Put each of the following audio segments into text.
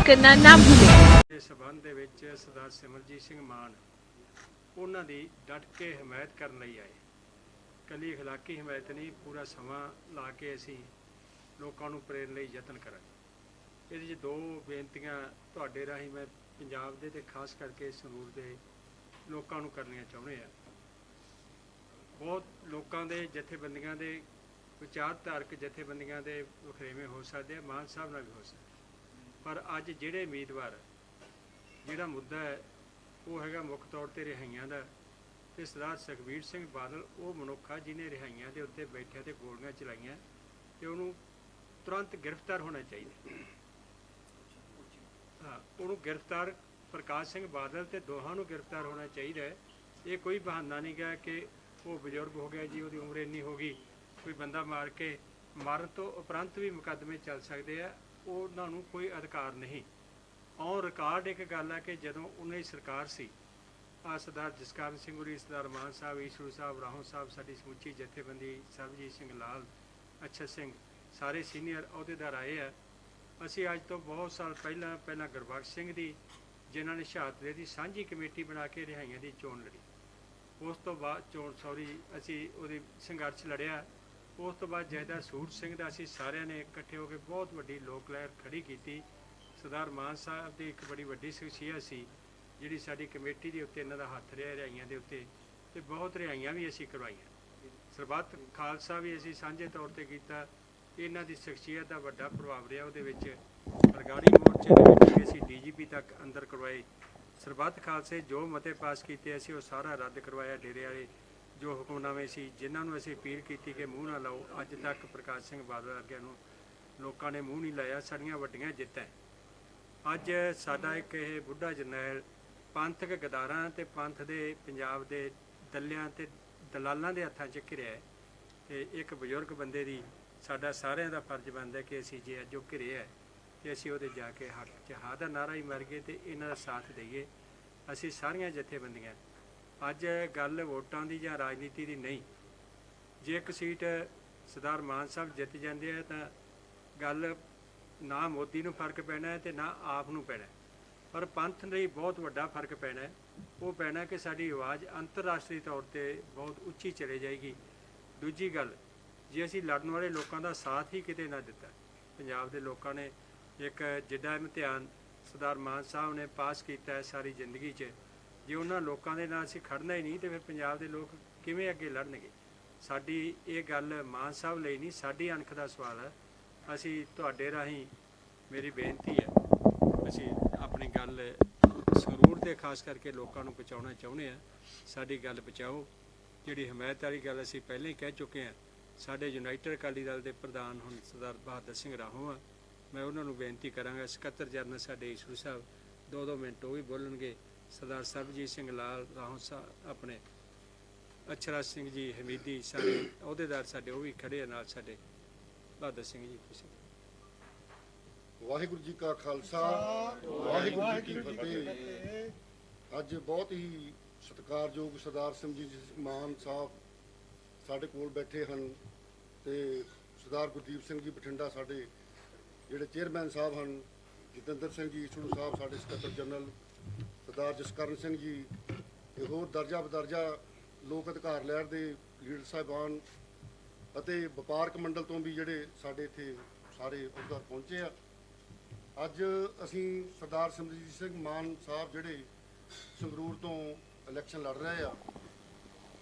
Subscribe करना ना भूलें। इस संबंध ਦੇ ਵਿੱਚ ਸਰਦਾਰ ਸਿਮਰਜੀਤ ਸਿੰਘ ਮਾਨ ਉਹਨਾਂ ਦੀ ਡਟ ਕੇ ਹਮਾਇਤ ਕਰਨ ਲਈ ਆਏ। ਕੱਲੀ ਅਖਲਾਕੀ ਹਮਾਇਤ ਨਹੀਂ, ਪੂਰਾ ਸਮਾਂ ਲਾ ਕੇ ਅਸੀਂ ਲੋਕਾਂ ਨੂੰ ਪ੍ਰੇਰਨ ਲਈ ਯਤਨ ਕਰਾਂਗੇ। ਇਹਦੇ 'ਚ ਦੋ ਬੇਨਤੀਆਂ ਤੁਹਾਡੇ ਰਾਹੀਂ ਮੈਂ ਪੰਜਾਬ ਦੇ ਤੇ ਖਾਸ ਕਰਕੇ ਸੰਗਰੂਰ ਦੇ ਲੋਕਾਂ ਨੂੰ ਕਰਨੀਆਂ ਚਾਹੁੰਦੇ ਆ। ਬਹੁਤ ਲੋਕਾਂ ਦੇ ਜਥੇਬੰਦੀਆਂ ਦੇ ਵਿਚਾਰਧਾਰਕ ਜਥੇਬੰਦੀਆਂ ਦੇ ਵਖਰੇਵੇਂ ਹੋ ਸਕਦੇ ਆ, ਮਾਨ ਸਾਹਿਬ ਨਾਲ ਵੀ ਹੋ ਸਕਦੇ, ਪਰ ਅੱਜ ਜਿਹੜੇ ਉਮੀਦਵਾਰ ਜਿਹੜਾ ਮੁੱਦਾ ਹੈ ਉਹ ਹੈਗਾ ਮੁੱਖ ਤੌਰ 'ਤੇ ਰਿਹਾਈਆਂ ਦਾ, ਅਤੇ ਸਰਦਾਰ ਸੁਖਬੀਰ ਸਿੰਘ ਬਾਦਲ ਉਹ ਮਨੁੱਖ ਆ ਜਿਹਨੇ ਰਿਹਾਈਆਂ ਦੇ ਉੱਤੇ ਬੈਠਿਆ ਤੇ ਗੋਲੀਆਂ ਚਲਾਈਆਂ, ਅਤੇ ਉਹਨੂੰ ਤੁਰੰਤ ਗ੍ਰਿਫਤਾਰ ਹੋਣਾ ਚਾਹੀਦਾ। ਹਾਂ, ਉਹਨੂੰ ਗ੍ਰਿਫਤਾਰ ਪ੍ਰਕਾਸ਼ ਸਿੰਘ ਬਾਦਲ ਤੇ ਦੋਹਾਂ ਨੂੰ ਗ੍ਰਿਫਤਾਰ ਹੋਣਾ ਚਾਹੀਦਾ ਹੈ। ਇਹ ਕੋਈ ਬਹਾਨਾ ਨਹੀਂ ਗਾ ਕਿ ਉਹ ਬਜ਼ੁਰਗ ਹੋ ਗਿਆ ਜੀ, ਉਹਦੀ ਉਮਰ ਇੰਨੀ ਹੋ ਗਈ, ਕੋਈ ਬੰਦਾ ਮਾਰ ਕੇ ਮਾਰਨ ਤੋਂ ਉਪਰੰਤ ਵੀ ਮੁਕੱਦਮੇ ਚੱਲ ਸਕਦੇ ਆ, ਉਹਨਾਂ ਨੂੰ ਕੋਈ ਅਧਿਕਾਰ ਨਹੀਂ। ਔਨ ਰਿਕਾਰਡ ਇੱਕ ਗੱਲ ਹੈ ਕਿ ਜਦੋਂ ਉਹਨਾਂ ਦੀ ਸਰਕਾਰ ਸੀ, ਸਰਦਾਰ ਜਸਕਰਨ ਸਿੰਘ ਹੋਰੀ, ਸਰਦਾਰ ਮਾਨ ਸਾਹਿਬ, ਈਸ਼ਰੂ ਸਾਹਿਬ, ਰਾਹੋਂ ਸਾਹਿਬ, ਸਾਡੀ ਸਮੁੱਚੀ ਜਥੇਬੰਦੀ, ਸਰਬਜੀਤ ਸਿੰਘ ਲਾਲ, ਅੱਛਾ ਸਿੰਘ, ਸਾਰੇ ਸੀਨੀਅਰ ਅਹੁਦੇਦਾਰ ਆਏ ਆ। ਅਸੀਂ ਅੱਜ ਤੋਂ ਬਹੁਤ ਸਾਲ ਪਹਿਲਾਂ ਗੁਰਬਖਸ਼ ਸਿੰਘ ਦੀ, ਜਿਨ੍ਹਾਂ ਨੇ ਸ਼ਹਾਦਤ ਦੇ ਦੀ ਸਾਂਝੀ ਕਮੇਟੀ ਬਣਾ ਕੇ ਰਿਹਾਈਆਂ ਦੀ ਚੋਣ ਲੜੀ, ਉਸ ਤੋਂ ਬਾਅਦ ਅਸੀਂ ਉਹਦੀ ਸੰਘਰਸ਼ ਲੜਿਆ। ਉਸ ਤੋਂ ਬਾਅਦ ਜੈਦਾ ਸੂਰ ਸਿੰਘ ਦਾ ਅਸੀਂ ਸਾਰਿਆਂ ਨੇ ਇਕੱਠੇ ਹੋ ਕੇ ਬਹੁਤ ਵੱਡੀ ਲੋਕ ਲਹਿਰ ਖੜੀ ਕੀਤੀ। ਸਰਦਾਰ ਮਾਨ ਸਾਹਿਬ ਦੀ ਇੱਕ ਬੜੀ ਵੱਡੀ ਸ਼ਖਸੀਅਤ ਸੀ ਜਿਹੜੀ ਸਾਡੀ ਕਮੇਟੀ ਦੇ ਉੱਤੇ ਇਹਨਾਂ ਦਾ ਹੱਥ ਰਿਹਾ ਰਿਹਾਈਆਂ ਦੇ ਉੱਤੇ, ਅਤੇ ਬਹੁਤ ਰਿਹਾਈਆਂ ਵੀ ਅਸੀਂ ਕਰਵਾਈਆਂ। ਸਰਬੱਤ ਖਾਲਸਾ ਵੀ ਅਸੀਂ ਸਾਂਝੇ ਤੌਰ 'ਤੇ ਕੀਤਾ। ਇਹਨਾਂ ਦੀ ਸ਼ਖਸੀਅਤ ਦਾ ਵੱਡਾ ਪ੍ਰਭਾਵ ਰਿਹਾ ਉਹਦੇ ਵਿੱਚ। ਬਰਗਾੜੀ ਮੋਰਚੇ ਦੇ ਵਿੱਚ ਵੀ ਅਸੀਂ DGP ਤੱਕ ਅੰਦਰ ਕਰਵਾਏ। ਸਰਬੱਤ ਖਾਲਸੇ ਜੋ ਮਤੇ ਪਾਸ ਕੀਤੇ ਅਸੀਂ ਉਹ ਸਾਰਾ ਰੱਦ ਕਰਵਾਇਆ। ਡੇਰੇ ਵਾਲੇ ਜੋ ਹੁਕਮਨਾਮੇ ਸੀ, ਜਿਨ੍ਹਾਂ ਨੂੰ ਅਸੀਂ ਅਪੀਲ ਕੀਤੀ ਕਿ ਮੂੰਹ ਨਾ ਲਾਓ, ਅੱਜ ਤੱਕ ਪ੍ਰਕਾਸ਼ ਸਿੰਘ ਬਾਦਲ ਅੱਗੇ ਨੂੰ ਲੋਕਾਂ ਨੇ ਮੂੰਹ ਨਹੀਂ ਲਾਇਆ। ਸਾਡੀਆਂ ਵੱਡੀਆਂ ਜਿੱਤਾਂ ਅੱਜ ਸਾਡਾ ਇੱਕ ਇਹ ਬੁੱਢਾ ਜਰਨੈਲ ਪੰਥਕ ਗਦਾਰਾਂ ਅਤੇ ਪੰਥ ਦੇ ਪੰਜਾਬ ਦੇ ਦਲਿਆਂ ਅਤੇ ਦਲਾਲਾਂ ਦੇ ਹੱਥਾਂ 'ਚ ਘਿਰਿਆ ਹੈ, ਅਤੇ ਇੱਕ ਬਜ਼ੁਰਗ ਬੰਦੇ ਦੀ ਸਾਡਾ ਸਾਰਿਆਂ ਦਾ ਫਰਜ਼ ਬਣਦਾ ਕਿ ਅਸੀਂ ਜੇ ਅੱਜ ਉਹ ਘਿਰਿਆ ਹੈ ਕਿ ਅਸੀਂ ਉਹਦੇ ਜਾ ਕੇ ਹੱਕ 'ਚ ਹਾਂ ਦਾ ਨਾਅਰਾ ਹੀ ਮਾਰ ਗਏ ਅਤੇ ਇਹਨਾਂ ਦਾ ਸਾਥ ਦੇਈਏ। ਅਸੀਂ ਸਾਰੀਆਂ ਜਥੇਬੰਦੀਆਂ ਅੱਜ ਗੱਲ ਵੋਟਾਂ ਦੀ ਜਾਂ ਰਾਜਨੀਤੀ ਦੀ ਨਹੀਂ। ਜੇ ਇੱਕ ਸੀਟ ਸਰਦਾਰ ਮਾਨ ਸਾਹਿਬ ਜਿੱਤ ਜਾਂਦੇ ਆ ਤਾਂ ਗੱਲ ਨਾ ਮੋਦੀ ਨੂੰ ਫਰਕ ਪੈਣਾ ਹੈ ਅਤੇ ਨਾ ਆਪ ਨੂੰ ਪੈਣਾ, ਪਰ ਪੰਥ ਲਈ ਬਹੁਤ ਵੱਡਾ ਫਰਕ ਪੈਣਾ ਹੈ। ਉਹ ਪੈਣਾ ਕਿ ਸਾਡੀ ਆਵਾਜ਼ ਅੰਤਰਰਾਸ਼ਟਰੀ ਤੌਰ 'ਤੇ ਬਹੁਤ ਉੱਚੀ ਚਲੇ ਜਾਏਗੀ। ਦੂਜੀ ਗੱਲ, ਜੇ ਅਸੀਂ ਲੜਨ ਵਾਲੇ ਲੋਕਾਂ ਦਾ ਸਾਥ ਹੀ ਕਿਤੇ ਨਾ ਦਿੱਤਾ, ਪੰਜਾਬ ਦੇ ਲੋਕਾਂ ਨੇ ਇੱਕ ਜਿੱਡਾ ਇਮਤਿਹਾਨ ਸਰਦਾਰ ਮਾਨ ਸਾਹਿਬ ਨੇ ਪਾਸ ਕੀਤਾ ਹੈ ਸਾਰੀ ਜ਼ਿੰਦਗੀ 'ਚ, ਜੇ ਉਹਨਾਂ ਲੋਕਾਂ ਦੇ ਨਾਲ ਅਸੀਂ ਖੜਨਾ ਹੀ ਨਹੀਂ ਤਾਂ ਫਿਰ ਪੰਜਾਬ ਦੇ ਲੋਕ ਕਿਵੇਂ ਅੱਗੇ ਲੜਨਗੇ। ਸਾਡੀ ਇਹ ਗੱਲ ਮਾਨ ਸਾਹਿਬ ਲਈ ਨਹੀਂ, ਸਾਡੀ ਅਣਖ ਦਾ ਸਵਾਲ ਹੈ। ਅਸੀਂ ਤੁਹਾਡੇ ਰਾਹੀਂ ਮੇਰੀ ਬੇਨਤੀ ਹੈ, ਅਸੀਂ ਆਪਣੀ ਗੱਲ ਸੰਗਰੂਰ ਦੇ ਖਾਸ ਕਰਕੇ ਲੋਕਾਂ ਨੂੰ ਪਹੁੰਚਾਉਣਾ ਚਾਹੁੰਦੇ ਹਾਂ। ਸਾਡੀ ਗੱਲ ਪਹੁੰਚਾਓ। ਜਿਹੜੀ ਹਮਾਇਤ ਵਾਲੀ ਗੱਲ ਅਸੀਂ ਪਹਿਲਾਂ ਹੀ ਕਹਿ ਚੁੱਕੇ ਹਾਂ। ਸਾਡੇ ਯੂਨਾਈਟਿਡ ਅਕਾਲੀ ਦਲ ਦੇ ਪ੍ਰਧਾਨ ਹੁਣ ਸਰਦਾਰ ਬਹਾਦਰ ਸਿੰਘ ਰਾਹੋਂ ਆ, ਮੈਂ ਉਹਨਾਂ ਨੂੰ ਬੇਨਤੀ ਕਰਾਂਗਾ। ਸਕੱਤਰ ਜਨਰਲ ਸਾਡੇ ਈਸ਼ਰੂ ਸਾਹਿਬ 2-2 ਮਿੰਟ ਉਹ ਵੀ ਬੋਲਣਗੇ। ਸਰਦਾਰ ਸਰਬਜੀਤ ਸਿੰਘ ਲਾਲ, ਰਾਹੋਂ ਸਾਹਿਬ, ਆਪਣੇ ਅਛਰਾ ਸਿੰਘ ਜੀ, ਹਮੀਦੀ, ਸਾਰੇ ਅਹੁਦੇਦਾਰ ਸਾਡੇ ਉਹ ਵੀ ਖੜੇ ਆ ਨਾਲ। ਸਾਡੇ ਬਹਾਦਰ ਸਿੰਘ ਜੀ, ਤੁਸੀਂ। ਵਾਹਿਗੁਰੂ ਜੀ ਕਾ ਖਾਲਸਾ, ਵਾਹਿਗੁਰੂ ਜੀ ਕੀ ਫਤਿਹ। ਅੱਜ ਬਹੁਤ ਹੀ ਸਤਿਕਾਰਯੋਗ ਸਰਦਾਰ ਸਿਮਰਜੀਤ ਸਿੰਘ ਮਾਨ ਸਾਹਿਬ ਸਾਡੇ ਕੋਲ ਬੈਠੇ ਹਨ, ਅਤੇ ਸਰਦਾਰ ਗੁਰਦੀਪ ਸਿੰਘ ਜੀ ਬਠਿੰਡਾ ਸਾਡੇ ਜਿਹੜੇ ਚੇਅਰਮੈਨ ਸਾਹਿਬ ਹਨ, ਜਤਿੰਦਰ ਸਿੰਘ ਜੀ ਈਸ਼ਰੂ ਸਾਹਿਬ ਸਾਡੇ ਸਕੱਤਰ ਜਨਰਲ, ਸਰਦਾਰ ਜਸਕਰਨ ਸਿੰਘ ਜੀ, ਤੇ ਹੋਰ ਦਰਜਾ ਬਦਰਜਾ ਲੋਕ ਅਧਿਕਾਰ ਲਹਿਰ ਦੇ ਲੀਡਰ ਸਾਹਿਬਾਨ ਅਤੇ ਵਪਾਰਕ ਮੰਡਲ ਤੋਂ ਵੀ ਜਿਹੜੇ ਸਾਡੇ ਇੱਥੇ ਸਾਰੇ ਅਹੁਦੇਦਾਰ ਪਹੁੰਚੇ ਆ। ਅੱਜ ਅਸੀਂ ਸਰਦਾਰ ਸਿਮਰਜੀਤ ਸਿੰਘ ਮਾਨ ਸਾਹਿਬ ਜਿਹੜੇ ਸੰਗਰੂਰ ਤੋਂ ਇਲੈਕਸ਼ਨ ਲੜ ਰਹੇ ਆ,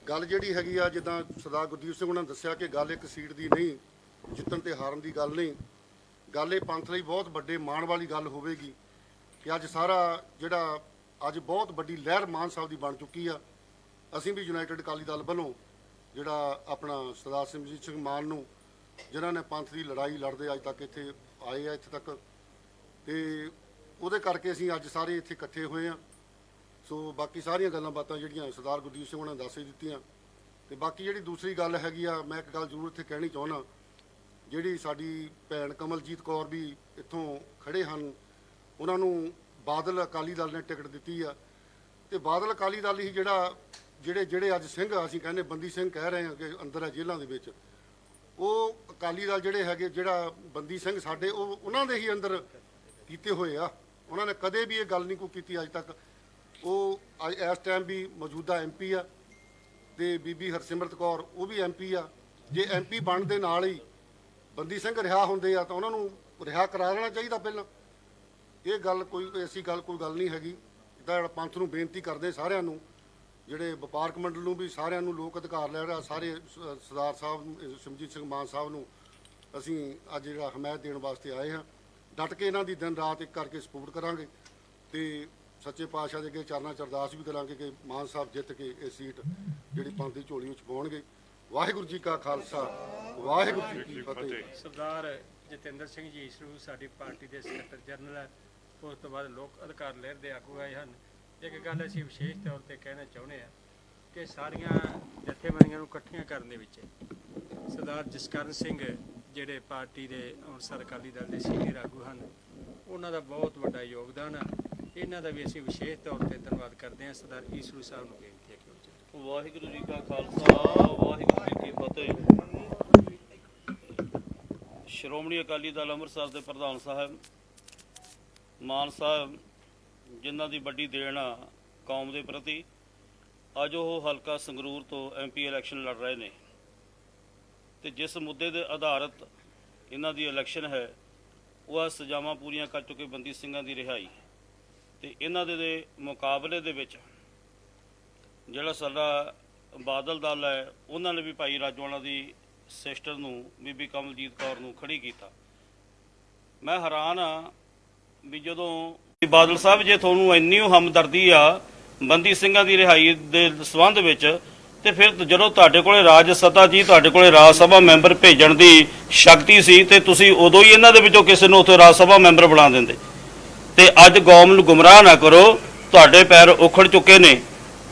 ਗੱਲ ਜਿਹੜੀ ਹੈਗੀ ਆ, ਜਿੱਦਾਂ ਸਰਦਾਰ ਗੁਰਦੀਪ ਸਿੰਘ ਉਹਨਾਂ ਨੇ ਦੱਸਿਆ ਕਿ ਗੱਲ ਇੱਕ ਸੀਟ ਦੀ ਨਹੀਂ, ਜਿੱਤਣ ਤੇ ਹਾਰਨ ਦੀ ਗੱਲ ਨਹੀਂ। ਗੱਲ ਇਹ ਪੰਥ ਲਈ ਬਹੁਤ ਵੱਡੇ ਮਾਣ ਵਾਲੀ ਗੱਲ ਹੋਵੇਗੀ ਕਿ ਅੱਜ ਸਾਰਾ ਜਿਹੜਾ ਅੱਜ ਬਹੁਤ ਵੱਡੀ ਲਹਿਰ ਮਾਨ ਸਾਹਿਬ ਦੀ ਬਣ ਚੁੱਕੀ ਆ। ਅਸੀਂ ਵੀ ਯੂਨਾਈਟਿਡ ਅਕਾਲੀ ਦਲ ਵੱਲੋਂ ਜਿਹੜਾ ਆਪਣਾ ਸਰਦਾਰ ਸਿਮਰਜੀਤ ਸਿੰਘ ਮਾਨ ਨੂੰ, ਜਿਨ੍ਹਾਂ ਨੇ ਪੰਥ ਦੀ ਲੜਾਈ ਲੜਦੇ ਅੱਜ ਤੱਕ ਇੱਥੇ ਆਏ ਆ, ਇੱਥੇ ਤੱਕ, ਅਤੇ ਉਹਦੇ ਕਰਕੇ ਅਸੀਂ ਅੱਜ ਸਾਰੇ ਇੱਥੇ ਇਕੱਠੇ ਹੋਏ ਹਾਂ। ਸੋ ਬਾਕੀ ਸਾਰੀਆਂ ਗੱਲਾਂ ਬਾਤਾਂ ਜਿਹੜੀਆਂ ਸਰਦਾਰ ਗੁਰਦੀਪ ਸਿੰਘ ਉਹਨਾਂ ਨੇ ਦੱਸ ਹੀ ਦਿੱਤੀਆਂ। ਅਤੇ ਬਾਕੀ ਜਿਹੜੀ ਦੂਸਰੀ ਗੱਲ ਹੈਗੀ ਆ, ਮੈਂ ਇੱਕ ਗੱਲ ਜ਼ਰੂਰ ਇੱਥੇ ਕਹਿਣੀ ਚਾਹੁੰਦਾ। ਜਿਹੜੀ ਸਾਡੀ ਭੈਣ ਕਮਲਜੀਤ ਕੌਰ ਵੀ ਇੱਥੋਂ ਖੜੇ ਹਨ, ਉਹਨਾਂ ਨੂੰ ਬਾਦਲ ਅਕਾਲੀ ਦਲ ਨੇ ਟਿਕਟ ਦਿੱਤੀ ਆ, ਅਤੇ ਬਾਦਲ ਅਕਾਲੀ ਦਲ ਹੀ ਜਿਹੜੇ ਅੱਜ ਸਿੰਘ ਅਸੀਂ ਕਹਿੰਦੇ ਬੰਦੀ ਸਿੰਘ ਕਹਿ ਰਹੇ ਹਾਂ ਕਿ ਅੰਦਰ ਹੈ ਜੇਲ੍ਹਾਂ ਦੇ ਵਿੱਚ, ਉਹ ਅਕਾਲੀ ਦਲ ਜਿਹੜੇ ਹੈਗੇ ਜਿਹੜਾ ਬੰਦੀ ਸਿੰਘ ਸਾਡੇ ਉਹ ਉਹਨਾਂ ਦੇ ਹੀ ਅੰਦਰ ਕੀਤੇ ਹੋਏ ਆ। ਉਹਨਾਂ ਨੇ ਕਦੇ ਵੀ ਇਹ ਗੱਲ ਨਹੀਂ ਕੋਈ ਕੀਤੀ ਅੱਜ ਤੱਕ। ਉਹ ਅੱਜ ਇਸ ਟਾਈਮ ਵੀ ਮੌਜੂਦਾ MP ਆ ਤੇ ਬੀਬੀ ਹਰਸਿਮਰਤ ਕੌਰ ਉਹ ਵੀ MP ਆ। ਜੇ MP ਬਣਨ ਦੇ ਨਾਲ ਹੀ ਬੰਦੀ ਸਿੰਘ ਰਿਹਾ ਹੁੰਦੇ ਆ ਤਾਂ ਉਹਨਾਂ ਨੂੰ ਰਿਹਾ ਕਰਾ ਲੈਣਾ ਚਾਹੀਦਾ ਪਹਿਲਾਂ। ਇਹ ਗੱਲ ਕੋਈ ਐਸੀ ਗੱਲ ਕੋਈ ਗੱਲ ਨਹੀਂ ਹੈਗੀ। ਤਾਂ ਜਿਹੜਾ ਪੰਥ ਨੂੰ ਬੇਨਤੀ ਕਰਦੇ ਸਾਰਿਆਂ ਨੂੰ, ਜਿਹੜੇ ਵਪਾਰਕ ਮੰਡਲ ਨੂੰ ਵੀ, ਸਾਰਿਆਂ ਨੂੰ, ਲੋਕ ਅਧਿਕਾਰ ਲੈ ਰਿਹਾ ਸਾਰੇ ਸਰਦਾਰ ਸਾਹਿਬ ਸਿਮਰਜੀਤ ਸਿੰਘ ਮਾਨ ਸਾਹਿਬ ਨੂੰ ਅਸੀਂ ਅੱਜ ਜਿਹੜਾ ਹਮਾਇਤ ਦੇਣ ਵਾਸਤੇ ਆਏ ਹਾਂ। ਡਟ ਕੇ ਇਹਨਾਂ ਦੀ ਦਿਨ ਰਾਤ ਇੱਕ ਕਰਕੇ ਸਪੋਰਟ ਕਰਾਂਗੇ ਤੇ ਸੱਚੇ ਪਾਤਸ਼ਾਹ ਦੇ ਅੱਗੇ ਚਰਨਾਂ 'ਚ ਅਰਦਾਸ ਵੀ ਕਰਾਂਗੇ ਕਿ ਮਾਨ ਸਾਹਿਬ ਜਿੱਤ ਕੇ ਇਹ ਸੀਟ ਜਿਹੜੀ ਪੰਥ ਦੀ ਝੋਲੀ ਵਿੱਚ ਪਾਉਣਗੇ। ਵਾਹਿਗੁਰੂ ਜੀ ਕਾ ਖਾਲਸਾ, ਵਾਹਿਗੁਰੂ ਜੀ ਕੀ ਫਤਿਹ। ਸਰਦਾਰ ਜਤਿੰਦਰ ਸਿੰਘ ਜੀ ਈਸਰੂ ਸਾਡੀ ਪਾਰਟੀ ਦੇ ਸਕੱਤਰ ਜਨਰਲ ਹੈ। ਉਸ ਤੋਂ ਬਾਅਦ ਲੋਕ ਅਧਿਕਾਰ ਲਹਿਰ ਦੇ ਆਗੂ ਆਏ ਹਨ। ਇੱਕ ਗੱਲ ਅਸੀਂ ਵਿਸ਼ੇਸ਼ ਤੌਰ 'ਤੇ ਕਹਿਣਾ ਚਾਹੁੰਦੇ ਹਾਂ ਕਿ ਸਾਰੀਆਂ ਜਥੇਬੰਦੀਆਂ ਨੂੰ ਇਕੱਠੀਆਂ ਕਰਨ ਦੇ ਵਿੱਚ ਸਰਦਾਰ ਜਸਕਰਨ ਸਿੰਘ ਜਿਹੜੇ ਪਾਰਟੀ ਦੇ ਅੰਮ੍ਰਿਤਸਰ ਅਕਾਲੀ ਦਲ ਦੇ ਸੀਨੀਅਰ ਆਗੂ ਹਨ, ਉਹਨਾਂ ਦਾ ਬਹੁਤ ਵੱਡਾ ਯੋਗਦਾਨ ਹੈ। ਇਹਨਾਂ ਦਾ ਵੀ ਅਸੀਂ ਵਿਸ਼ੇਸ਼ ਤੌਰ 'ਤੇ ਧੰਨਵਾਦ ਕਰਦੇ ਹਾਂ। ਸਰਦਾਰ ਈਸਰੂ ਸਾਹਿਬ ਨੂੰ ਬੇਨਤੀ ਹੈ ਕਿ ਵਾਹਿਗੁਰੂ ਜੀ ਕਾ ਖਾਲਸਾ, ਵਾਹਿਗੁਰੂ ਜੀ ਕੀ ਫਤਿਹ। ਸ਼੍ਰੋਮਣੀ ਅਕਾਲੀ ਦਲ ਅੰਮ੍ਰਿਤਸਰ ਦੇ ਪ੍ਰਧਾਨ ਸਾਹਿਬ ਮਾਨ ਸਾਹਿਬ, ਜਿਨ੍ਹਾਂ ਦੀ ਵੱਡੀ ਦੇਣ ਆ ਕੌਮ ਦੇ ਪ੍ਰਤੀ, ਅੱਜ ਉਹ ਹਲਕਾ ਸੰਗਰੂਰ ਤੋਂ MP ਇਲੈਕਸ਼ਨ ਲੜ ਰਹੇ ਨੇ ਤੇ ਜਿਸ ਮੁੱਦੇ ਦੇ ਆਧਾਰਿਤ ਇਹਨਾਂ ਦੀ ਇਲੈਕਸ਼ਨ ਹੈ ਉਹ ਆ ਸਜ਼ਾਵਾਂ ਪੂਰੀਆਂ ਕਰ ਚੁੱਕੇ ਬੰਦੀ ਸਿੰਘਾਂ ਦੀ ਰਿਹਾਈ ਤੇ ਇਹਨਾਂ ਦੇ ਮੁਕਾਬਲੇ ਦੇ ਵਿੱਚ ਜਿਹੜਾ ਸਾਡਾ ਬਾਦਲ ਦਲ ਹੈ ਉਹਨਾਂ ਨੇ ਵੀ ਭਾਈ ਰਾਜੋਆਣਾ ਦੀ ਸਿਸਟਰ ਨੂੰ ਬੀਬੀ ਕਮਲਜੀਤ ਕੌਰ ਨੂੰ ਖੜੀ ਕੀਤਾ। ਮੈਂ ਹੈਰਾਨ ਆ ਵੀ ਜਦੋਂ ਬਾਦਲ ਸਾਹਿਬ ਜੇ ਤੁਹਾਨੂੰ ਇੰਨੀ ਹਮਦਰਦੀ ਆ ਬੰਦੀ ਸਿੰਘਾਂ ਦੀ ਰਿਹਾਈ ਦੇ ਸੰਬੰਧ ਵਿੱਚ ਤੇ ਫਿਰ ਜਦੋਂ ਤੁਹਾਡੇ ਕੋਲੇ ਰਾਜ ਸੱਤਾ ਜੀ, ਤੁਹਾਡੇ ਕੋਲੇ ਰਾਜ ਸਭਾ ਮੈਂਬਰ ਭੇਜਣ ਦੀ ਸ਼ਕਤੀ ਸੀ ਤੇ ਤੁਸੀਂ ਉਦੋਂ ਹੀ ਇਹਨਾਂ ਦੇ ਵਿੱਚੋਂ ਕਿਸੇ ਨੂੰ ਉੱਥੇ ਰਾਜ ਸਭਾ ਮੈਂਬਰ ਬਣਾ ਦਿੰਦੇ। ਤੇ ਅੱਜ ਕੌਮ ਨੂੰ ਗੁੰਮਰਾਹ ਨਾ ਕਰੋ, ਤੁਹਾਡੇ ਪੈਰ ਉਖੜ ਚੁੱਕੇ ਨੇ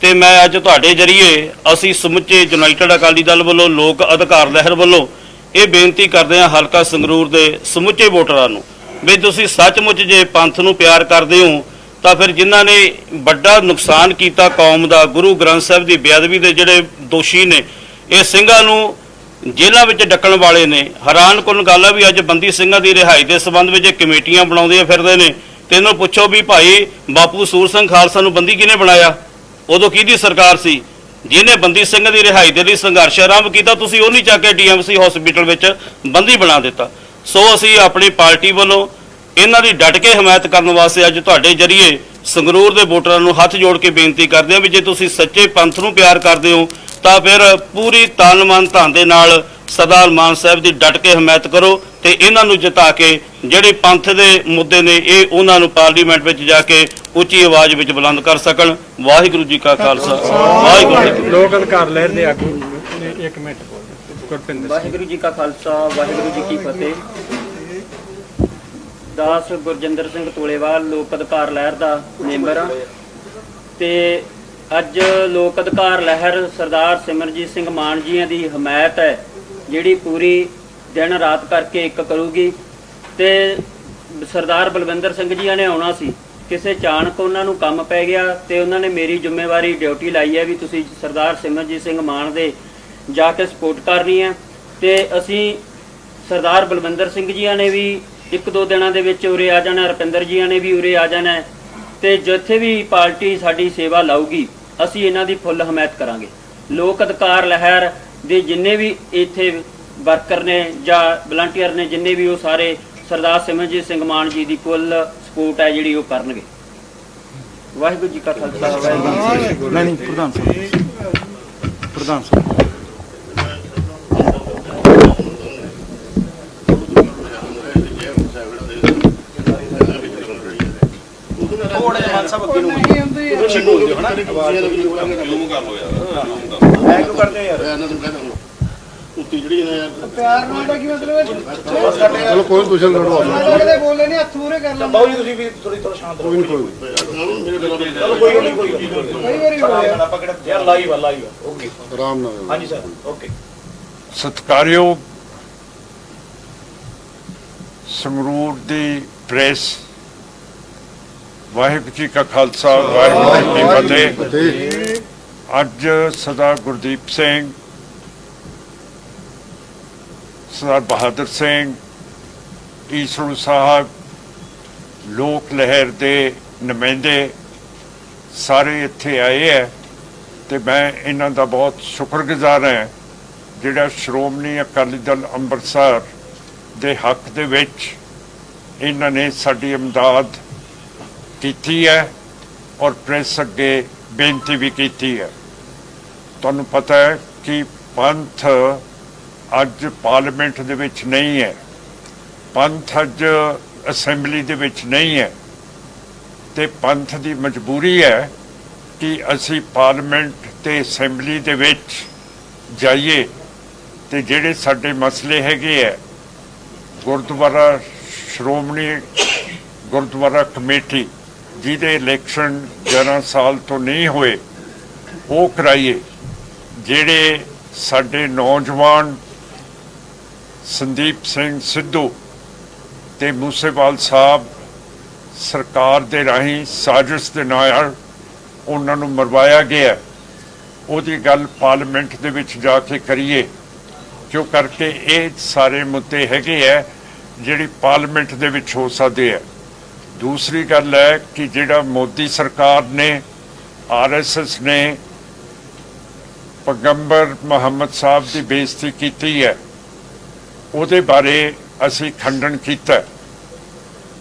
ਤੇ ਮੈਂ ਅੱਜ ਤੁਹਾਡੇ ਜਰੀਏ ਅਸੀਂ ਸਮੁੱਚੇ ਯੂਨਾਈਟਿਡ ਅਕਾਲੀ ਦਲ ਵੱਲੋਂ, ਲੋਕ ਅਧਿਕਾਰ ਲਹਿਰ ਵੱਲੋਂ ਇਹ ਬੇਨਤੀ ਕਰਦੇ ਹਾਂ ਹਲਕਾ ਸੰਗਰੂਰ ਦੇ ਸਮੁੱਚੇ ਵੋਟਰਾਂ ਨੂੰ ਵੀ ਤੁਸੀਂ ਸੱਚਮੁੱਚ ਜੇ ਪੰਥ ਨੂੰ ਪਿਆਰ ਕਰਦੇ ਹੋ ਤਾਂ ਫਿਰ ਜਿਨ੍ਹਾਂ ਨੇ ਵੱਡਾ ਨੁਕਸਾਨ ਕੀਤਾ ਕੌਮ ਦਾ, ਗੁਰੂ ਗ੍ਰੰਥ ਸਾਹਿਬ ਦੀ ਬੇਅਦਬੀ ਦੇ ਜਿਹੜੇ ਦੋਸ਼ੀ ਨੇ, ਇਹ ਸਿੰਘਾਂ ਨੂੰ ਜੇਲ੍ਹਾਂ ਵਿੱਚ ਡੱਕਣ ਵਾਲੇ ਨੇ। ਹੈਰਾਨਕੁਨ ਗੱਲ ਆ ਵੀ ਅੱਜ ਬੰਦੀ ਸਿੰਘਾਂ ਦੀ ਰਿਹਾਈ ਦੇ ਸੰਬੰਧ ਵਿੱਚ ਕਮੇਟੀਆਂ ਬਣਾਉਂਦੇ ਫਿਰਦੇ ਨੇ ਤੇ ਇਹਨੂੰ ਪੁੱਛੋ ਵੀ ਭਾਈ ਬਾਪੂ ਸੂਰ ਸਿੰਘ ਖਾਲਸਾ ਨੂੰ ਬੰਦੀ ਕਿਹਨੇ ਬਣਾਇਆ? ਉਦੋਂ ਕਿਹਦੀ ਸਰਕਾਰ ਸੀ? ਜਿਹਨੇ ਬੰਦੀ ਸਿੰਘ ਦੀ ਰਿਹਾਈ ਦੇ ਲਈ ਸੰਘਰਸ਼ ਆਰੰਭ ਕੀਤਾ, ਤੁਸੀਂ ਉਹ ਨਹੀਂ ਚੱਕ ਕੇ DMC ਹਸਪੀਟਲ ਵਿੱਚ ਬੰਦੀ ਬਣਾ ਦਿੱਤਾ। ਸੋ ਅਸੀਂ ਆਪਣੀ ਪਾਰਟੀ ਵੱਲੋਂ ਇਹਨਾਂ ਦੀ ਡਟ ਕੇ ਹਮਾਇਤ ਕਰਨ ਵਾਸਤੇ ਅੱਜ ਤੁਹਾਡੇ ਜਰੀਏ ਸੰਗਰੂਰ ਦੇ ਵੋਟਰਾਂ ਨੂੰ ਹੱਥ ਜੋੜ ਕੇ ਬੇਨਤੀ ਕਰਦੇ ਹਾਂ ਵੀ ਜੇ ਤੁਸੀਂ ਸੱਚੇ ਪੰਥ ਨੂੰ ਪਿਆਰ ਕਰਦੇ ਹੋ ਤਾਂ ਫਿਰ ਪੂਰੀ ਤਨ ਮਨ ਧਨ ਦੇ ਨਾਲ ਸਰਦਾਰ ਮਾਨ ਸਾਹਿਬ ਦੀ ਡਟ ਕੇ ਹਮਾਇਤ ਕਰੋ ਤੇ ਇਹਨਾਂ ਨੂੰ ਜਿਤਾ ਕੇ ਜਿਹੜੇ ਪੰਥ ਦੇ ਮੁੱਦੇ ਨੇ ਇਹ ਉਹਨਾਂ ਨੂੰ ਪਾਰਲੀਮੈਂਟ ਵਿੱਚ ਜਾ ਕੇ ਉੱਚੀ ਆਵਾਜ਼ ਵਿੱਚ ਬੁਲੰਦ ਕਰ ਸਕਣ। ਵਾਹਿਗੁਰੂ ਜੀ ਕਾ ਖਾਲਸਾ, ਵਾਹਿਗੁਰੂ ਜੀ ਕੀ ਫਤਿਹ। ਲੋਕ ਅਧਿਕਾਰ ਲਹਿਰ ਦੇ ਆਗੂ ਇੱਕ ਮਿੰਟ ਗੁਰਪਿੰਦਰ ਸਿੰਘ। ਵਾਹਿਗੁਰੂ ਜੀ ਕਾ ਖਾਲਸਾ, ਵਾਹਿਗੁਰੂ ਜੀ ਕੀ ਫਤਿਹ। ਦਾਸ ਗੁਰਜਿੰਦਰ ਸਿੰਘ ਤੋਲੇਵਾਲ ਲੋਕ ਅਧਿਕਾਰ ਲਹਿਰ ਦਾ ਮੈਂਬਰ ਆ ਤੇ ਅੱਜ ਲੋਕ ਅਧਿਕਾਰ ਲਹਿਰ ਸਰਦਾਰ ਸਿਮਰਜੀਤ ਸਿੰਘ ਮਾਨ ਜੀਆਂ ਦੀ ਹਮਾਇਤ ਹੈ ਜਿਹੜੀ ਪੂਰੀ ਦਿਨ ਰਾਤ ਕਰਕੇ ਇੱਕ ਕਰੂਗੀ ਤੇ ਸਰਦਾਰ ਬਲਵਿੰਦਰ ਸਿੰਘ ਜੀਆਂ ਨੇ ਆਉਣਾ ਸੀ, ਕਿਸੇ ਅਚਾਨਕ ਉਹਨਾਂ ਨੂੰ ਕੰਮ ਪੈ ਗਿਆ ਤੇ ਉਹਨਾਂ ਨੇ ਮੇਰੀ ਜ਼ਿੰਮੇਵਾਰੀ ਡਿਊਟੀ ਲਾਈ ਹੈ ਵੀ ਤੁਸੀਂ ਸਰਦਾਰ ਸਿਮਰਜੀਤ ਸਿੰਘ ਮਾਨ ਦੇ ਜਾ ਕੇ ਸਪੋਰਟ ਕਰਨੀ ਹੈ ਤੇ ਅਸੀਂ ਸਰਦਾਰ ਬਲਵਿੰਦਰ ਸਿੰਘ ਜੀਆਂ ਨੇ ਵੀ ਇੱਕ ਦੋ ਦਿਨਾਂ ਦੇ ਵਿੱਚ ਉਰੇ ਆ ਜਾਣਾ, ਰੁਪਿੰਦਰ ਜੀਆਂ ਨੇ ਵੀ ਉਰੇ ਆ ਜਾਣਾ ਤੇ ਜਿੱਥੇ ਵੀ ਪਾਰਟੀ ਸਾਡੀ ਸੇਵਾ ਲਾਊਗੀ ਅਸੀਂ ਇਹਨਾਂ ਦੀ ਫੁੱਲ ਹਮਾਇਤ ਕਰਾਂਗੇ। ਲੋਕ ਅਧਿਕਾਰ ਲਹਿਰ ਦੇ ਜਿੰਨੇ ਵੀ ਇੱਥੇ ਵਰਕਰ ਨੇ ਜਾਂ ਵਲੰਟੀਅਰ ਨੇ ਜਿੰਨੇ ਵੀ, ਉਹ ਸਾਰੇ ਸਰਦਾਰ ਸਿਮਰਜੀਤ ਸਿੰਘ ਮਾਨ ਜੀ ਦੀ ਫੁੱਲ ਸਪੋਰਟ ਹੈ ਜਿਹੜੀ ਉਹ ਕਰਨਗੇ। ਵਾਹਿਗੁਰੂ ਜੀ ਕਾ ਖਾਲਸਾ, ਵਾਹਿਗੁਰੂ। ਨਹੀਂ ਪ੍ਰਧਾਨ ਸਾਹਿਬ ਥੋੜੇ ਜਿਹਾ ਸਾਹਿਬ ਅੱਗੇ ਨੂੰ ਤੁਸੀਂ ਬੋਲਦੇ ਹੋ ਨਾ ਜ਼ੂਮ ਕਰ ਲਓ ਯਾਰ, ਐ ਕਿਉਂ ਕਰਦੇ ਯਾਰ? ਇਹਨਾਂ ਨੂੰ ਕਹਿੰਦਾ ਉੱਤੀ ਜਿਹੜੀ ਨੇ ਯਾਰ ਪਿਆਰ ਨਾਲ ਦਾ ਕੀ ਮਤਲਬ ਹੈ? ਚਲੋ ਕੋਈ ਦੁਸ਼ਮਣ ਥੋੜਾ ਲੱਗਦੇ ਬੋਲੇ ਨਹੀਂ ਹੱਥ ਮੂਰੇ ਕਰ ਲੈਂਦੇ। ਬਾਊ ਜੀ ਤੁਸੀਂ ਵੀ ਥੋੜੀ ਸ਼ਾਂਤ ਰਹੋ। ਚਲੋ ਕੋਈ ਨਹੀਂ, ਕੋਈ ਵਾਰੀ ਆਪਾਂ ਕਿਹੜਾ ਯਾਰ ਲਾਈਵ ਓਕੇ ਆਰਾਮ ਨਾਲ। ਹਾਂਜੀ ਸਰ, ਓਕੇ। ਸਤਿਕਾਰਯੋਗ ਸੰਗਰੂਰ ਦੀ ਪ੍ਰੈਸ, ਵਾਹਿਗੁਰੂ ਜੀ ਕਾ ਖਾਲਸਾ, ਵਾਹਿਗੁਰੂ ਜੀ ਕੀ ਫਤਿਹ। ਅੱਜ ਸਰਦਾਰ ਗੁਰਦੀਪ ਸਿੰਘ, ਸਰਦਾਰ ਬਹਾਦਰ ਸਿੰਘ, ਈਸਰੂ ਸਾਹਿਬ ਲੋਕ ਲਹਿਰ ਦੇ ਨੁਮਾਇੰਦੇ ਸਾਰੇ ਇੱਥੇ ਆਏ ਹੈ ਤੇ ਮੈਂ ਇਹਨਾਂ ਦਾ ਬਹੁਤ ਸ਼ੁਕਰਗੁਜ਼ਾਰ ਹਾਂ ਜਿਹੜਾ ਸ਼੍ਰੋਮਣੀ ਅਕਾਲੀ ਦਲ ਅੰਮ੍ਰਿਤਸਰ ਦੇ ਹੱਕ ਦੇ ਵਿੱਚ ਇਹਨਾਂ ਨੇ ਸਾਡੀ ਇਮਦਾਦ ਕੀਤੀ ਹੈ ਔਰ ਪ੍ਰੈਸ ਅੱਗੇ ਬੇਨਤੀ ਵੀ ਕੀਤੀ ਹੈ। ਤੁਹਾਨੂੰ ਪਤਾ ਹੈ ਕਿ ਪੰਥ ਅੱਜ ਪਾਰਲੀਮੈਂਟ ਦੇ ਵਿੱਚ ਨਹੀਂ ਹੈ, ਪੰਥ ਅੱਜ ਅਸੈਂਬਲੀ ਦੇ ਵਿੱਚ ਨਹੀਂ ਹੈ ਤੇ ਪੰਥ ਦੀ ਮਜਬੂਰੀ ਹੈ ਕਿ ਅਸੀਂ ਪਾਰਲੀਮੈਂਟ ਤੇ ਅਸੈਂਬਲੀ ਦੇ ਵਿੱਚ ਜਾਈਏ ਤੇ ਜਿਹੜੇ ਸਾਡੇ ਮਸਲੇ ਹੈਗੇ ਹੈ ਗੁਰਦੁਆਰਾ ਸ਼੍ਰੋਮਣੀ ਗੁਰਦੁਆਰਾ ਕਮੇਟੀ ਜਿਹਦੇ ਇਲੈਕਸ਼ਨ 11 ਸਾਲ ਤੋਂ ਨਹੀਂ ਹੋਏ ਉਹ ਕਰਾਈਏ। ਜਿਹੜੇ ਸਾਡੇ ਨੌਜਵਾਨ ਸੰਦੀਪ ਸਿੰਘ ਸਿੱਧੂ ਤੇ ਮੂਸੇਵਾਲ ਸਾਹਿਬ ਸਰਕਾਰ ਦੇ ਰਾਹੀਂ ਸਾਜ਼ਿਸ਼ ਦੇ ਨਾਲ ਉਹਨਾਂ ਨੂੰ ਮਰਵਾਇਆ ਗਿਆ, ਉਹਦੀ ਗੱਲ ਪਾਰਲੀਮੈਂਟ ਦੇ ਵਿੱਚ ਜਾ ਕੇ ਕਰੀਏ ਕਿਉਂ ਕਰਕੇ ਇਹ ਸਾਰੇ ਮੁੱਦੇ ਹੈਗੇ ਹੈ ਜਿਹੜੀ ਪਾਰਲੀਮੈਂਟ ਦੇ ਵਿੱਚ ਹੋ ਸਕਦੇ ਹੈ। ਦੂਸਰੀ ਗੱਲ ਹੈ ਕਿ ਜਿਹੜਾ ਮੋਦੀ ਸਰਕਾਰ ਨੇ RSS ਨੇ ਪੈਗੰਬਰ ਮੁਹੰਮਦ ਸਾਹਿਬ ਦੀ ਬੇਇੱਜ਼ਤੀ ਕੀਤੀ ਹੈ ਉਹਦੇ ਬਾਰੇ ਅਸੀਂ ਖੰਡਨ ਕੀਤਾ,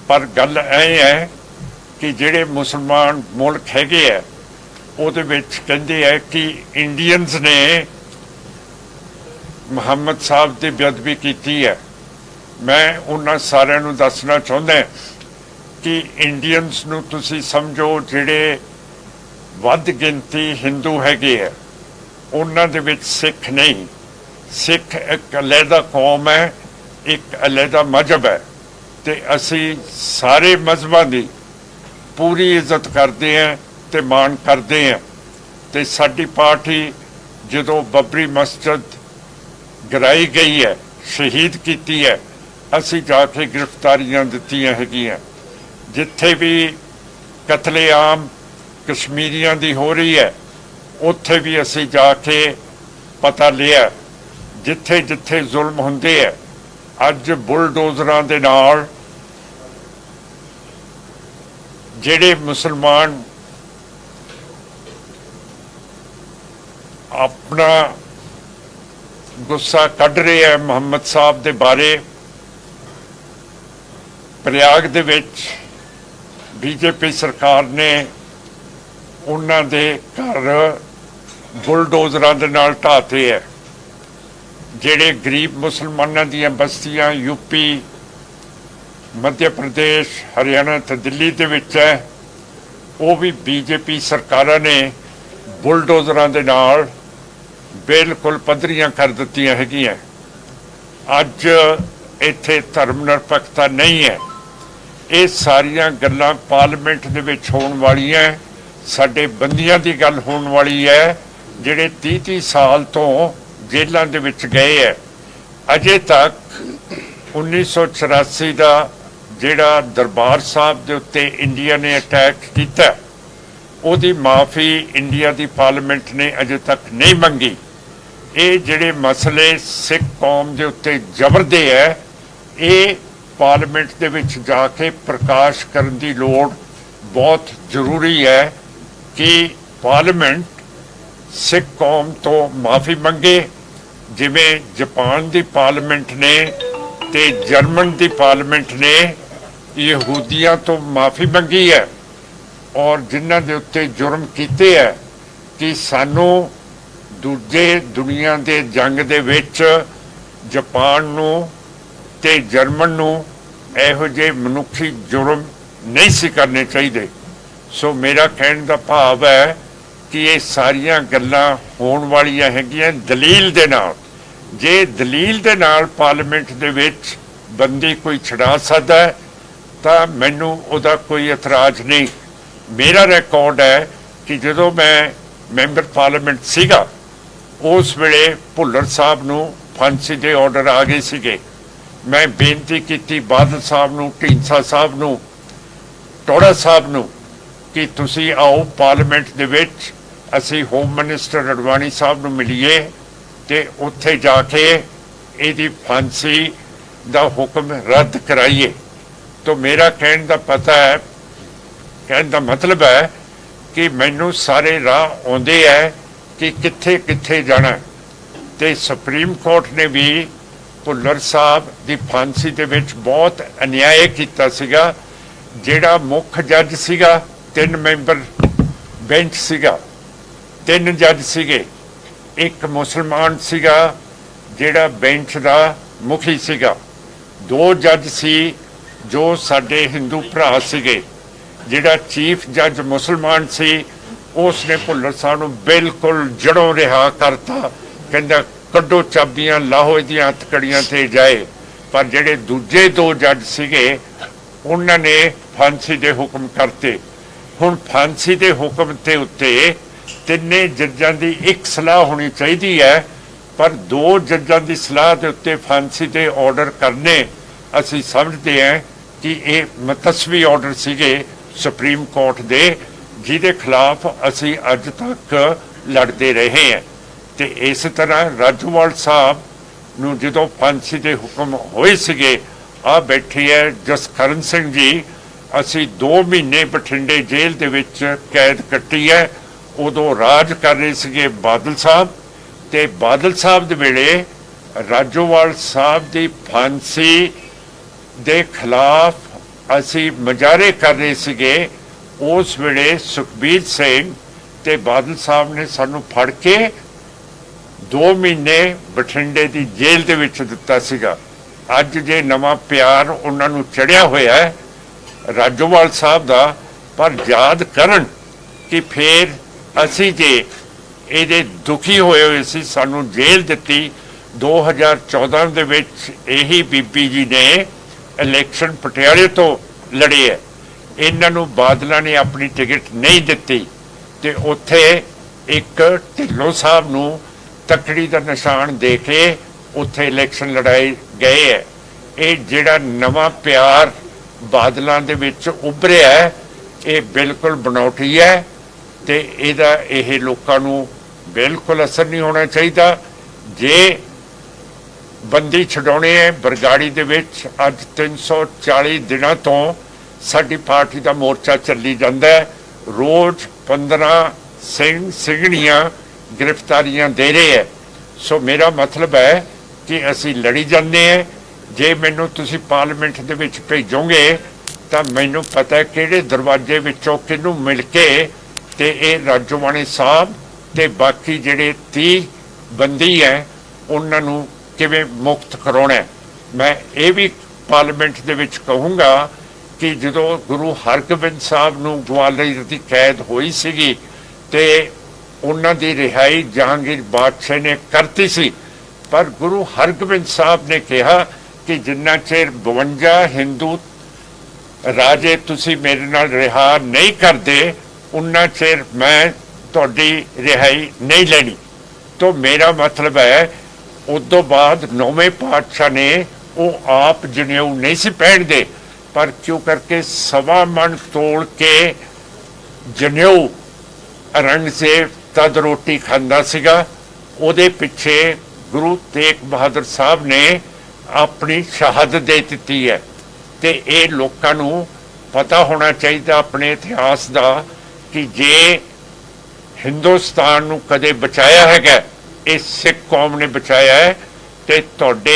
ਪਰ ਗੱਲ ਇਹ ਹੈ ਕਿ ਜਿਹੜੇ ਮੁਸਲਮਾਨ ਮੁਲਕ ਹੈਗੇ ਹੈ ਉਹਦੇ ਵਿੱਚ ਕਹਿੰਦੇ ਹੈ ਕਿ ਇੰਡੀਅਨਸ ਨੇ ਮੁਹੰਮਦ ਸਾਹਿਬ ਦੀ ਬੇਅਦਬੀ ਕੀਤੀ ਹੈ। ਮੈਂ ਉਹਨਾਂ ਸਾਰਿਆਂ ਨੂੰ ਦੱਸਣਾ ਚਾਹੁੰਦਾ ਕਿ ਇੰਡੀਅਨਸ ਨੂੰ ਤੁਸੀਂ ਸਮਝੋ ਜਿਹੜੇ ਵੱਧ ਗਿਣਤੀ ਹਿੰਦੂ ਹੈਗੇ ਹੈ ਉਹਨਾਂ ਦੇ ਵਿੱਚ ਸਿੱਖ ਨਹੀਂ, ਸਿੱਖ ਇੱਕ ਅਲੱਗਾ ਕੌਮ ਹੈ, ਇੱਕ ਅਲੱਗਾ ਮਜ਼ਹਬ ਹੈ ਤੇ ਅਸੀਂ ਸਾਰੇ ਮਜ਼ਹਬਾਂ ਦੀ ਪੂਰੀ ਇੱਜ਼ਤ ਕਰਦੇ ਹਾਂ ਤੇ ਮਾਣ ਕਰਦੇ ਹਾਂ ਤੇ ਸਾਡੀ ਪਾਰਟੀ ਜਦੋਂ ਬੱਬਰੀ ਮਸਜਿਦ ਗਿਰਾਈ ਗਈ ਹੈ, ਸ਼ਹੀਦ ਕੀਤੀ ਹੈ, ਅਸੀਂ ਜਾ ਕੇ ਗ੍ਰਿਫਤਾਰੀਆਂ ਦਿੱਤੀਆਂ ਹੈਗੀਆਂ। ਜਿੱਥੇ ਵੀ ਕਤਲੇਆਮ ਕਸ਼ਮੀਰੀਆਂ ਦੀ ਹੋ ਰਹੀ ਹੈ ਉੱਥੇ ਵੀ ਅਸੀਂ ਜਾ ਕੇ ਪਤਾ ਲਿਆ, ਜਿੱਥੇ ਜਿੱਥੇ ਜ਼ੁਲਮ ਹੁੰਦੇ ਹੈ ਅੱਜ ਬੁਲਡੋਜ਼ਰਾਂ ਦੇ ਨਾਲ ਜਿਹੜੇ ਮੁਸਲਮਾਨ ਆਪਣਾ ਗੁੱਸਾ ਕੱਢ ਰਹੇ ਹੈ ਮੁਹੰਮਦ ਸਾਹਿਬ ਦੇ ਬਾਰੇ। ਪ੍ਰਯਾਗ ਦੇ ਵਿੱਚ BJP ਸਰਕਾਰ ਨੇ ਉਹਨਾਂ ਦੇ ਘਰ ਬੁਲਡੋਜ਼ਰਾਂ ਦੇ ਨਾਲ ਢਾਤੇ ਹੈ। ਜਿਹੜੇ ਗਰੀਬ ਮੁਸਲਮਾਨਾਂ ਦੀਆਂ ਬਸਤੀਆਂ UP, ਮੱਧ ਪ੍ਰਦੇਸ਼, ਹਰਿਆਣਾ ਤੇ ਦਿੱਲੀ ਦੇ ਵਿੱਚ ਹੈ ਉਹ ਵੀ BJP ਸਰਕਾਰਾਂ ਨੇ ਬੁਲਡੋਜ਼ਰਾਂ ਦੇ ਨਾਲ ਬਿਲਕੁਲ ਪੱਧਰੀਆਂ ਕਰ ਦਿੱਤੀਆਂ ਹੈਗੀਆਂ। ਅੱਜ ਇੱਥੇ ਧਰਮ ਨਿਰਪੱਖਤਾ ਨਹੀਂ ਹੈ। ਇਹ ਸਾਰੀਆਂ ਗੱਲਾਂ ਪਾਰਲੀਮੈਂਟ ਦੇ ਵਿੱਚ ਹੋਣ ਵਾਲੀਆਂ, ਸਾਡੇ ਬੰਦੀਆਂ ਦੀ ਗੱਲ ਹੋਣ ਵਾਲੀ ਹੈ ਜਿਹੜੇ 30 ਸਾਲ ਤੋਂ ਜੇਲ੍ਹਾਂ ਦੇ ਵਿੱਚ ਗਏ ਹੈ। ਅਜੇ ਤੱਕ 1984 ਦਾ ਜਿਹੜਾ ਦਰਬਾਰ ਸਾਹਿਬ ਦੇ ਉੱਤੇ ਇੰਡੀਆ ਨੇ ਅਟੈਕ ਕੀਤਾ ਉਹਦੀ ਮਾਫੀ ਇੰਡੀਆ ਦੀ ਪਾਰਲੀਮੈਂਟ ਨੇ ਅਜੇ ਤੱਕ ਨਹੀਂ ਮੰਗੀ। ਇਹ ਜਿਹੜੇ ਮਸਲੇ ਸਿੱਖ ਕੌਮ ਦੇ ਉੱਤੇ ਜ਼ਬਰ ਦੇ ਹੈ ਇਹ ਪਾਰਲੀਮੈਂਟ ਦੇ ਵਿੱਚ ਜਾ ਕੇ ਪ੍ਰਕਾਸ਼ ਕਰਨ ਦੀ ਲੋੜ ਬਹੁਤ ਜ਼ਰੂਰੀ ਹੈ ਕਿ ਪਾਰਲੀਮੈਂਟ ਸਿੱਖ ਕੌਮ ਤੋਂ ਮਾਫੀ ਮੰਗੇ, ਜਿਵੇਂ ਜਾਪਾਨ ਦੀ ਪਾਰਲੀਮੈਂਟ ਨੇ ਤੇ ਜਰਮਨ ਦੀ ਪਾਰਲੀਮੈਂਟ ਨੇ ਯਹੂਦੀਆਂ ਤੋਂ ਮਾਫੀ ਮੰਗੀ ਹੈ ਔਰ ਜਿਨ੍ਹਾਂ ਦੇ ਉੱਤੇ ਜੁਰਮ ਕੀਤੇ ਹੈ ਕਿ ਸਾਨੂੰ ਦੂਜੇ ਦੁਨੀਆ ਦੇ ਜੰਗ ਦੇ ਵਿੱਚ ਜਾਪਾਨ ਨੂੰ ਤੇ ਜਰਮਨ ਨੂੰ ਇਹੋ ਜਿਹੇ ਮਨੁੱਖੀ ਜੁਰਮ ਨਹੀਂ ਸੀ ਕਰਨੇ ਚਾਹੀਦੇ। ਸੋ ਮੇਰਾ ਕਹਿਣ ਦਾ ਭਾਵ ਹੈ ਕਿ ਇਹ ਸਾਰੀਆਂ ਗੱਲਾਂ ਹੋਣ ਵਾਲੀਆਂ ਹੈਗੀਆਂ ਦਲੀਲ ਦੇ ਨਾਲ। ਜੇ ਦਲੀਲ ਦੇ ਨਾਲ ਪਾਰਲੀਮੈਂਟ ਦੇ ਵਿੱਚ ਬੰਦੀ ਕੋਈ ਛਡਾ ਸਕਦਾ ਹੈ ਤਾਂ ਮੈਨੂੰ ਉਹਦਾ ਕੋਈ ਇਤਰਾਜ਼ ਨਹੀਂ। ਮੇਰਾ ਰਿਕਾਰਡ ਹੈ ਕਿ ਜਦੋਂ ਮੈਂ ਮੈਂਬਰ ਪਾਰਲੀਮੈਂਟ ਸੀਗਾ ਉਸ ਵੇਲੇ ਭੁੱਲਰ ਸਾਹਿਬ ਨੂੰ ਫਾਂਸੀ ਦੇ ਆਰਡਰ ਆ ਗਏ ਸੀਗੇ। ਮੈਂ ਬੇਨਤੀ ਕੀਤੀ ਬਾਦਲ ਸਾਹਿਬ ਨੂੰ, ਢੀਂਡਸਾ ਸਾਹਿਬ ਨੂੰ, ਟੋੜਾ ਸਾਹਿਬ ਨੂੰ ਕਿ ਤੁਸੀਂ ਆਓ ਪਾਰਲੀਮੈਂਟ ਦੇ ਵਿੱਚ ਅਸੀਂ ਹੋਮ ਮਿਨਿਸਟਰ ਅਡਵਾਨੀ ਸਾਹਿਬ ਨੂੰ ਮਿਲੀਏ ਤੇ ਉੱਥੇ ਜਾ ਕੇ ਇਹਦੀ ਫਾਂਸੀ ਦਾ ਹੁਕਮ ਰੱਦ ਕਰਾਈਏ। तो मेरा कहने का पता है, कहने का मतलब है कि मैनू सारे राह आउंदे है कि कित्थे कित्थे जाना। ते सुप्रीम कोर्ट ने भी भुल्लर साहब की फांसी दे विच बहुत अन्याय कीता सीगा। जिहड़ा मुख जज सीगा, 3 मैंबर बेंच सीगा, 3 जज सीगे, एक मुसलमान सीगा जिहड़ा बेंच दा मुखी सीगा, 2 जज सी जो साडे हिंदू भरा सीगे। जिहड़ा चीफ जज मुसलमान सी उसने भुल्लर साहब नूं बिल्कुल जड़ों रिहा करता, कहंदा कड्डो चाबियां लाहो इहदियां हथकड़ियां ते जाए। पर जिहड़े दूजे 2 जज सीगे उन्हां ने फांसी दे हुक्म करते। हुण फांसी दे हुक्म ते उत्ते 3 जजां दी एक सलाह होनी चाहिदी है, पर 2 जजां दी सलाह दे उत्ते फांसी दे ऑर्डर करने असीं समझदे हैं कि ये मतस्वी ऑर्डर सीगे सुप्रीम कोर्ट दे, जिहदे खिलाफ असीं अज तक लड़ते रहे हैं। ते इस तरह राजोवाल साहब नूं जदों फांसी दे हुक्म होए सीगे, आ बैठे है जसकਰਨ सिंह जी, असीं 2 महीने बठिंडे जेल दे विच कैद कट्टी है। उदों राज कर रहे सीगे बादल साहब, ते बादल साहब दे वेले राजोवाल साहब दी फांसी दे खिलाफ असीं मुजाहरे कर रहे सीगे। उस वेले सुखबीर सिंह ते बादल साहब ने सानू फड़ के 2 महीने बठिंडे दी जेल दे विच दित्ता सीगा। अज जे नवां प्यार उन्हां नूं चढ़िया होया है राजोवाल साहब दा, पर याद करन कि फिर असीं जे ਇਹਦੇ दुखी होए हुए सी, सानू जेल दित्ती 2014 ਦੇ ਵਿੱਚ ਇਹੀ ਬੀਬੀ ਜੀ ਨੇ ਇਲੈਕਸ਼ਨ ਪਟਿਆਲੇ ਤੋਂ ਲੜੇ ਹੈ। ਇਹਨਾਂ ਨੂੰ ਬਾਦਲਾਂ ਨੇ ਆਪਣੀ ਟਿਕਟ ਨਹੀਂ ਦਿੱਤੀ ਤੇ ਉੱਥੇ ਇੱਕ ਢਿੱਲੋਂ ਸਾਹਿਬ ਨੂੰ ਤਕੜੀ ਦਾ ਨਿਸ਼ਾਨ ਦੇ ਕੇ ਉੱਥੇ ਇਲੈਕਸ਼ਨ ਲੜਾਏ ਗਏ ਹੈ। ਇਹ ਜਿਹੜਾ ਨਵਾਂ ਪਿਆਰ ਬਾਦਲਾਂ ਦੇ ਵਿੱਚ ਉੱਭਰਿਆ ਹੈ, ਇਹ ਬਿਲਕੁਲ ਬਣਾਉਟੀ ਹੈ ਤੇ ਇਹਦਾ ਇਹ ਲੋਕਾਂ ਨੂੰ बिल्कुल असर नहीं होना चाहिए। जे बंदी छड़ाने है बरगाड़ी दे विच अज 340 दिनों तो साडी पार्टी का मोर्चा चली जाता है। रोज 15 सिंह सिंघणियां गिरफ्तारियां दे रहे हैं। सो मेरा मतलब है कि असी लड़ी जाते हैं। जे मैनू तुसी पार्लीमेंट दे विच भेजोगे तो मैनू पता है किहड़े दरवाजे विचों किनू मिल के ते ये राजोवाणी साहब ते बाकी जिहड़े 30 बंदी है उन्होंने किवें मुक्त कराउणा है। मैं ये भी पार्लीमेंट दे विच कहूँगा कि जदों गुरु हरगोबिंद साहब नूं ग्वालियर की कैद हुई सीगी ते उन्हां दी रिहाई जहांगीर बादशाह ने करती सी, पर गुरु हरगोबिंद साहब ने कहा कि जिन्ना चेर 52 हिंदू राजे तुसी मेरे नाल रिहा नहीं करदे उन्ना चेर मैं तुहाडी रिहाई नहीं लेनी। तो मेरा मतलब है उस तो बाद 9वें पातशाह ने वो आप जनेऊ नहीं सी पहन दे, पर क्यों करके 1.25 मन तोड़ के जनेऊ औरंगजेब तद रोटी खांदा सीगा। उहदे पिछे गुरु तेग बहादुर साहब ने अपनी शहादत दे दित्ती है। ते ये लोकां नूं पता होना चाहिए अपने इतिहास का कि जे हिंदुस्तान नूं कदे बचाया है इस सिख कौम ने बचाया है ते तुहाडे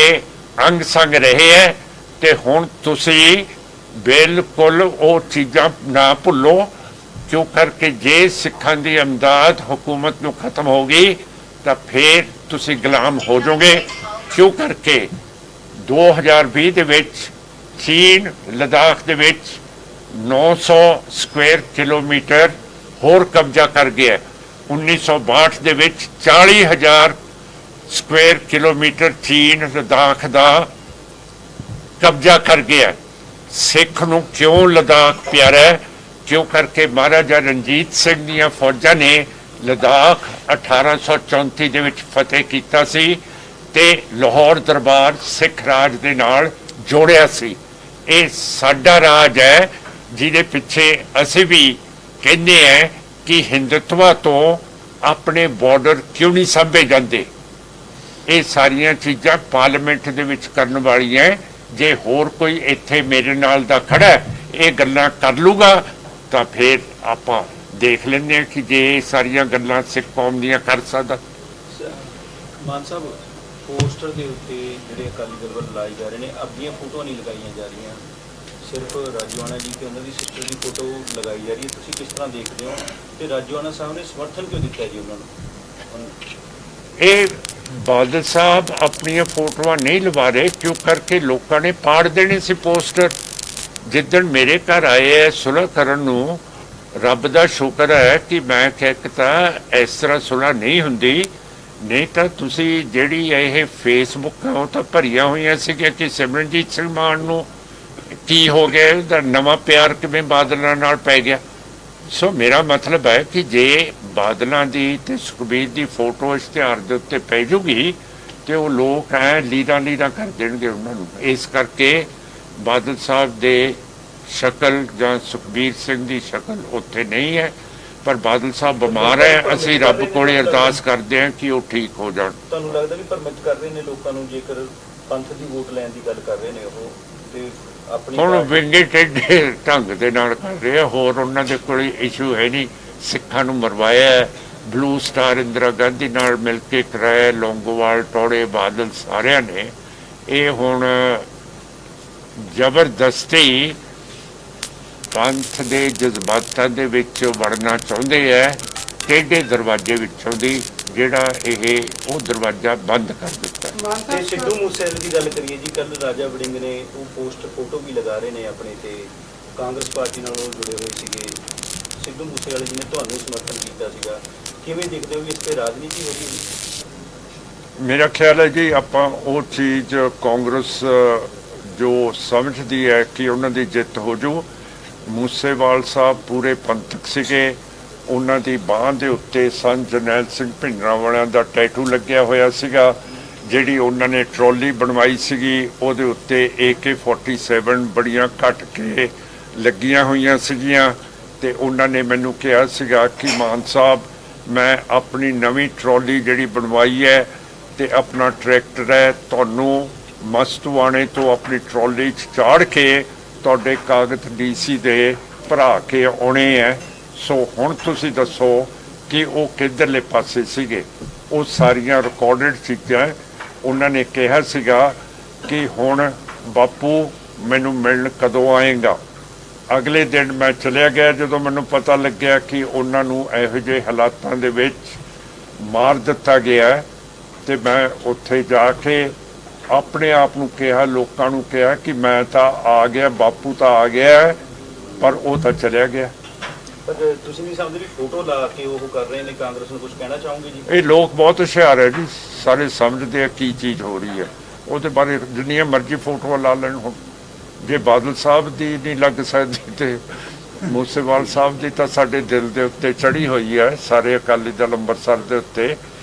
अंग संग रहे है। ते हुण तुसी बिल्कुल वो चीज़ां ना भुल्लो, क्यों करके जे सिखां दी इमदाद हुकूमत नूं खत्म होगी तो फिर तुसी गुलाम हो जाओगे। क्यों करके 2020 दे विच चीन लद्दाख दे विच 900 स्क्वेयर किलोमीटर होर कब्जा कर गया। 1962 दे विच 40,000 स्क्वेयर किलोमीटर चीन लद्दाख का कब्जा कर गया। सिख नूं क्यों लद्दाख प्यारा है? क्यों करके महाराजा रणजीत सिंह दियां फौजां ने लद्दाख 1834 दे विच फतेह कीता सी ते लाहौर दरबार सिख राज दे नाल जोड़िया सी। ये साडा राज है जिहदे पिछे असीं भी कहते हैं कि हिंदुत्व तो अपने बॉर्डर क्यों नहीं साभे जाते। ये सारिया चीज़ां पार्लीमेंट दे विच करन वालियां जे होर कोई इत्थे मेरे नाल दा खड़ा है, ये गल्लां कर लूगा तो फिर आपां देख लेंगे कि जे सारियां गल्लां सिख कौम दियां कर सकदा। ਮਾਨ ਸਾਹਿਬ ਪੋਸਟਰ ਦੇ ਉੱਤੇ ਜਿਹੜੇ ਅਕਾਲੀ ਦਲ ਵੱਲ ਲਾਏ ਜਾ ਰਹੇ ਨੇ ਆਪਣੀਆਂ ਫੋਟੋਆਂ ਨਹੀਂ ਲਗਾਈਆਂ ਜਾ ਰਹੀਆਂ, ਸਿਰਫ ਰਾਜੋਆਣਾ ਜੀ ਤੇ ਉਹਨਾਂ ਦੀ ਸਿਸਟਰ ਦੀ ਫੋਟੋ ਲਗਾਈ ਜਾ ਰਹੀ ਹੈ। ਤੁਸੀਂ ਕਿਸ ਤਰ੍ਹਾਂ ਦੇਖਦੇ ਹੋ ਤੇ ਰਾਜੋਆਣਾ ਸਾਹਿਬ ਨੇ ਸਮਰਥਨ ਕਿਉਂ ਦਿੱਤਾ ਜੀ ਉਹਨਾਂ ਨੂੰ? ਇਹ ਬਾਦਲ ਸਾਹਿਬ ਆਪਣੀਆਂ ਫੋਟੋਆਂ ਨਹੀਂ ਲਵਾ ਰਹੇ ਕਿਉਂ ਕਰਕੇ ਲੋਕਾਂ ਨੇ ਪਾੜ ਦੇਣੇ ਸੀ ਪੋਸਟਰ। ਜਿੱਦਣ ਮੇਰੇ ਘਰ ਆਏ ਹੈ ਸੁਲ੍ਹਾ ਕਰਨ ਨੂੰ, ਰੱਬ ਦਾ ਸ਼ੁਕਰ ਹੈ ਕਿ ਮੈਂ ਕਹਿਤਾ ਇਸ ਤਰ੍ਹਾਂ ਸੁਲ੍ਹਾ ਨਹੀਂ ਹੁੰਦੀ, ਨਹੀਂ ਤਾਂ ਤੁਸੀਂ ਜਿਹੜੀ ਇਹ ਫੇਸਬੁੱਕਾਂ ਉਹ ਤਾਂ ਭਰੀਆਂ ਹੋਈਆਂ ਸੀਗੀਆਂ ਕਿ ਸਿਮਰਨਜੀਤ ਸਿੰਘ ਮਾਨ ਨੂੰ ਕੀ ਹੋ ਗਿਆ, ਇਹਦਾ ਨਵਾਂ ਪਿਆਰ ਕਿਵੇਂ ਬਾਦਲਾਂ ਨਾਲ ਪੈ ਗਿਆ। ਸੋ ਮੇਰਾ ਮਤਲਬ ਹੈ ਕਿ ਜੇ ਬਾਦਲਾਂ ਦੀ ਤੇ ਸੁਖਬੀਰ ਦੀ ਫੋਟੋ ਇਸ਼ਤਿਹਾਰ ਦੇ ਉੱਤੇ ਪੈ ਜੂਗੀ ਤੇ ਉਹ ਲੋਕ ਐ ਲੀਰਾਂ ਕਰ ਦੇਣਗੇ ਉਹਨਾਂ ਨੂੰ। ਇਸ ਕਰਕੇ ਬਾਦਲ ਸਾਹਿਬ ਦੇ ਸ਼ਕਲ ਜਾਂ ਸੁਖਬੀਰ ਸਿੰਘ ਦੀ ਸ਼ਕਲ ਉੱਥੇ ਨਹੀਂ ਹੈ, ਪਰ ਬਾਦਲ ਸਾਹਿਬ ਬਿਮਾਰ ਹੈ। ਅਸੀਂ ਰੱਬ ਕੋਲੇ ਅਰਦਾਸ ਕਰਦੇ ਹਾਂ ਕਿ ਉਹ ਠੀਕ ਹੋ ਜਾਣ। ਤੁਹਾਨੂੰ ਲੱਗਦਾ ਵੀ ਪਰਮਿਟ ਕਰ ਰਹੇ ਨੇ ਲੋਕਾਂ ਨੂੰ, ਜੇਕਰ ਪੰਥ ਦੀ ਵੋਟ ਲੈਣ ਦੀ ਗੱਲ ਕਰ ਰਹੇ ਨੇ ਉਹ ਤੇ ਆਪਣੀ ਹੁਣ ਵਿੰਗੇ ਟੇਢੇ ਢੰਗ ਦੇ ਨਾਲ ਕਰ ਰਹੇ ਆ, ਹੋਰ ਉਹਨਾਂ ਦੇ ਕੋਈ ਇਸ਼ੂ ਹੈ ਨਹੀਂ। ਸਿੱਖਾਂ ਨੂੰ ਮਰਵਾਇਆ, ਬਲੂ ਸਟਾਰ ਇੰਦਰਾ ਗਾਂਧੀ ਨਾਲ ਮਿਲ ਕੇ ਕਰਾਇਆ, ਲੌਂਗੋਵਾਲ ਟੌੜੇ ਬਾਦਲ ਸਾਰਿਆਂ ਨੇ। ਇਹ ਹੁਣ ਜ਼ਬਰਦਸਤੀ ਪੰਥ ਦੇ ਜਜ਼ਬਾਤਾਂ ਦੇ ਵਿੱਚ ਵੜਨਾ ਚਾਹੁੰਦੇ ਹੈ, ਟੇਢੇ ਦਰਵਾਜ਼ੇ ਵਿੱਚੋਂ ਦੀ, ਜਿਹੜਾ ਇਹ ਉਹ ਦਰਵਾਜ਼ਾ ਬੰਦ ਕਰ ਦਿੱਤਾ। ਤੇ ਸਿੱਧੂ ਮੂਸੇਵਾਲੇ ਦੀ ਗੱਲ ਕਰੀਏ ਜੀ, ਕੱਲ ਰਾਜਾ ਵੜਿੰਗ ਨੇ ਉਹ ਪੋਸਟ ਫੋਟੋ ਵੀ ਲਗਾ ਰਹੇ ਨੇ ਆਪਣੇ ਤੇ, ਕਾਂਗਰਸ ਪਾਰਟੀ ਨਾਲ ਉਹ ਜੁੜੇ ਹੋਏ ਸੀਗੇ। ਸਿੱਧੂ ਮੂਸੇਵਾਲੇ ਜੀ ਨੇ ਤੁਹਾਨੂੰ ਸਮਰਥਨ ਕੀਤਾ ਸੀਗਾ, ਕਿਵੇਂ ਦੇਖਦੇ ਹੋ ਵੀ ਇਸ ਤੇ ਰਾਜਨੀਤੀ ਹੋ ਰਹੀ ਹੈ? ਮੇਰਾ ਖਿਆਲ ਹੈ ਜੀ ਆਪਾਂ ਉਹ ਚੀਜ਼ ਕਾਂਗਰਸ ਜੋ ਸਮਝਦੀ ਹੈ ਕਿ ਉਹਨਾਂ ਦੀ ਜਿੱਤ ਹੋ ਜੂ। ਮੂਸੇਵਾਲ ਸਾਹਿਬ ਪੂਰੇ ਪੰਥਕ ਸੀਗੇ, ਉਹਨਾਂ ਦੀ ਬਾਂਹ ਦੇ ਉੱਤੇ ਸੰਤ ਜਰਨੈਲ ਸਿੰਘ ਭਿੰਡਰਾਂਵਾਲਿਆਂ ਦਾ ਟੈਟੂ ਲੱਗਿਆ ਹੋਇਆ ਸੀਗਾ। ਜਿਹੜੀ ਉਹਨਾਂ ਨੇ ਟਰੋਲੀ ਬਣਵਾਈ ਸੀਗੀ ਉਹਦੇ ਉੱਤੇ AK-47 ਬੜੀਆਂ ਘੱਟ ਕੇ ਲੱਗੀਆਂ ਹੋਈਆਂ ਸੀਗੀਆਂ ਤੇ ਉਹਨਾਂ ਨੇ ਮੈਨੂੰ ਕਿਹਾ ਸੀਗਾ ਕਿ ਮਾਨ ਸਾਹਿਬ ਮੈਂ ਆਪਣੀ ਨਵੀਂ ਟਰੋਲੀ ਜਿਹੜੀ ਬਣਵਾਈ ਹੈ ਤੇ ਆਪਣਾ ਟਰੈਕਟਰ ਹੈ, ਤੁਹਾਨੂੰ ਮਸਤੂਆਣੇ ਤੋਂ ਆਪਣੀ ਟਰੋਲੀ 'ਚ ਚਾੜ ਕੇ ਤੁਹਾਡੇ ਕਾਗਜ਼ DC ਦੇ ਭਰਾ ਕੇ ਆਉਣੇ ਹੈ। ਸੋ ਹੁਣ ਤੁਸੀਂ ਦੱਸੋ ਕਿ ਉਹ ਕਿੱਧਰਲੇ ਪਾਸੇ ਸੀਗੇ। ਉਹ ਸਾਰੀਆਂ ਰਿਕਾਰਡਡ ਚੀਜ਼ਾਂ ਉਹਨਾਂ ਨੇ ਕਿਹਾ ਸੀਗਾ ਕਿ ਹੁਣ ਬਾਪੂ ਮੈਨੂੰ ਮਿਲਣ ਕਦੋਂ ਆਏਗਾ। ਅਗਲੇ ਦਿਨ ਮੈਂ ਚਲਿਆ ਗਿਆ ਜਦੋਂ ਮੈਨੂੰ ਪਤਾ ਲੱਗਿਆ ਕਿ ਉਹਨਾਂ ਨੂੰ ਇਹੋ ਜਿਹੇ ਹਾਲਾਤਾਂ ਦੇ ਵਿੱਚ ਮਾਰ ਦਿੱਤਾ ਗਿਆ ਤੇ ਮੈਂ ਉੱਥੇ ਜਾ ਕੇ ਆਪਣੇ ਆਪ ਨੂੰ ਕਿਹਾ, ਲੋਕਾਂ ਨੂੰ ਕਿਹਾ ਕਿ ਮੈਂ ਤਾਂ ਆ ਗਿਆ, ਬਾਪੂ ਤਾਂ ਆ ਗਿਆ, ਪਰ ਉਹ ਤਾਂ ਚਲਿਆ ਗਿਆ। ਪਰ ਤੁਸੀਂ ਨਹੀਂ ਸਮਝਦੇ ਵੀ ਫੋਟੋ ਲਾ ਕੇ ਉਹ ਕਰ ਰਹੇ ਨੇ, ਕਾਂਗਰਸ ਨੂੰ ਕੁਝ ਕਹਿਣਾ ਚਾਹੋਗੇ ਜੀ? ਇਹ ਲੋਕ ਬਹੁਤ ਹੁਸ਼ਿਆਰ ਹੈ ਜੀ, ਸਾਰੇ ਸਮਝਦੇ ਆ ਕੀ ਚੀਜ਼ ਹੋ ਰਹੀ ਹੈ। ਉਹਦੇ ਬਾਰੇ ਜਿੰਨੀਆਂ ਮਰਜ਼ੀ ਫੋਟੋਆਂ ਲਾ ਲੈਣ। ਹੁਣ ਜੇ ਬਾਦਲ ਸਾਹਿਬ ਦੀ ਨਹੀਂ ਲੱਗ ਸਕਦੀ ਤੇ ਮੂਸੇਵਾਲ ਸਾਹਿਬ ਦੀ ਤਾਂ ਸਾਡੇ ਦਿਲ ਦੇ ਉੱਤੇ ਚੜ੍ਹੀ ਹੋਈ ਹੈ, ਸਾਰੇ ਅਕਾਲੀ ਦਲ ਅੰਮ੍ਰਿਤਸਰ ਦੇ ਉੱਤੇ,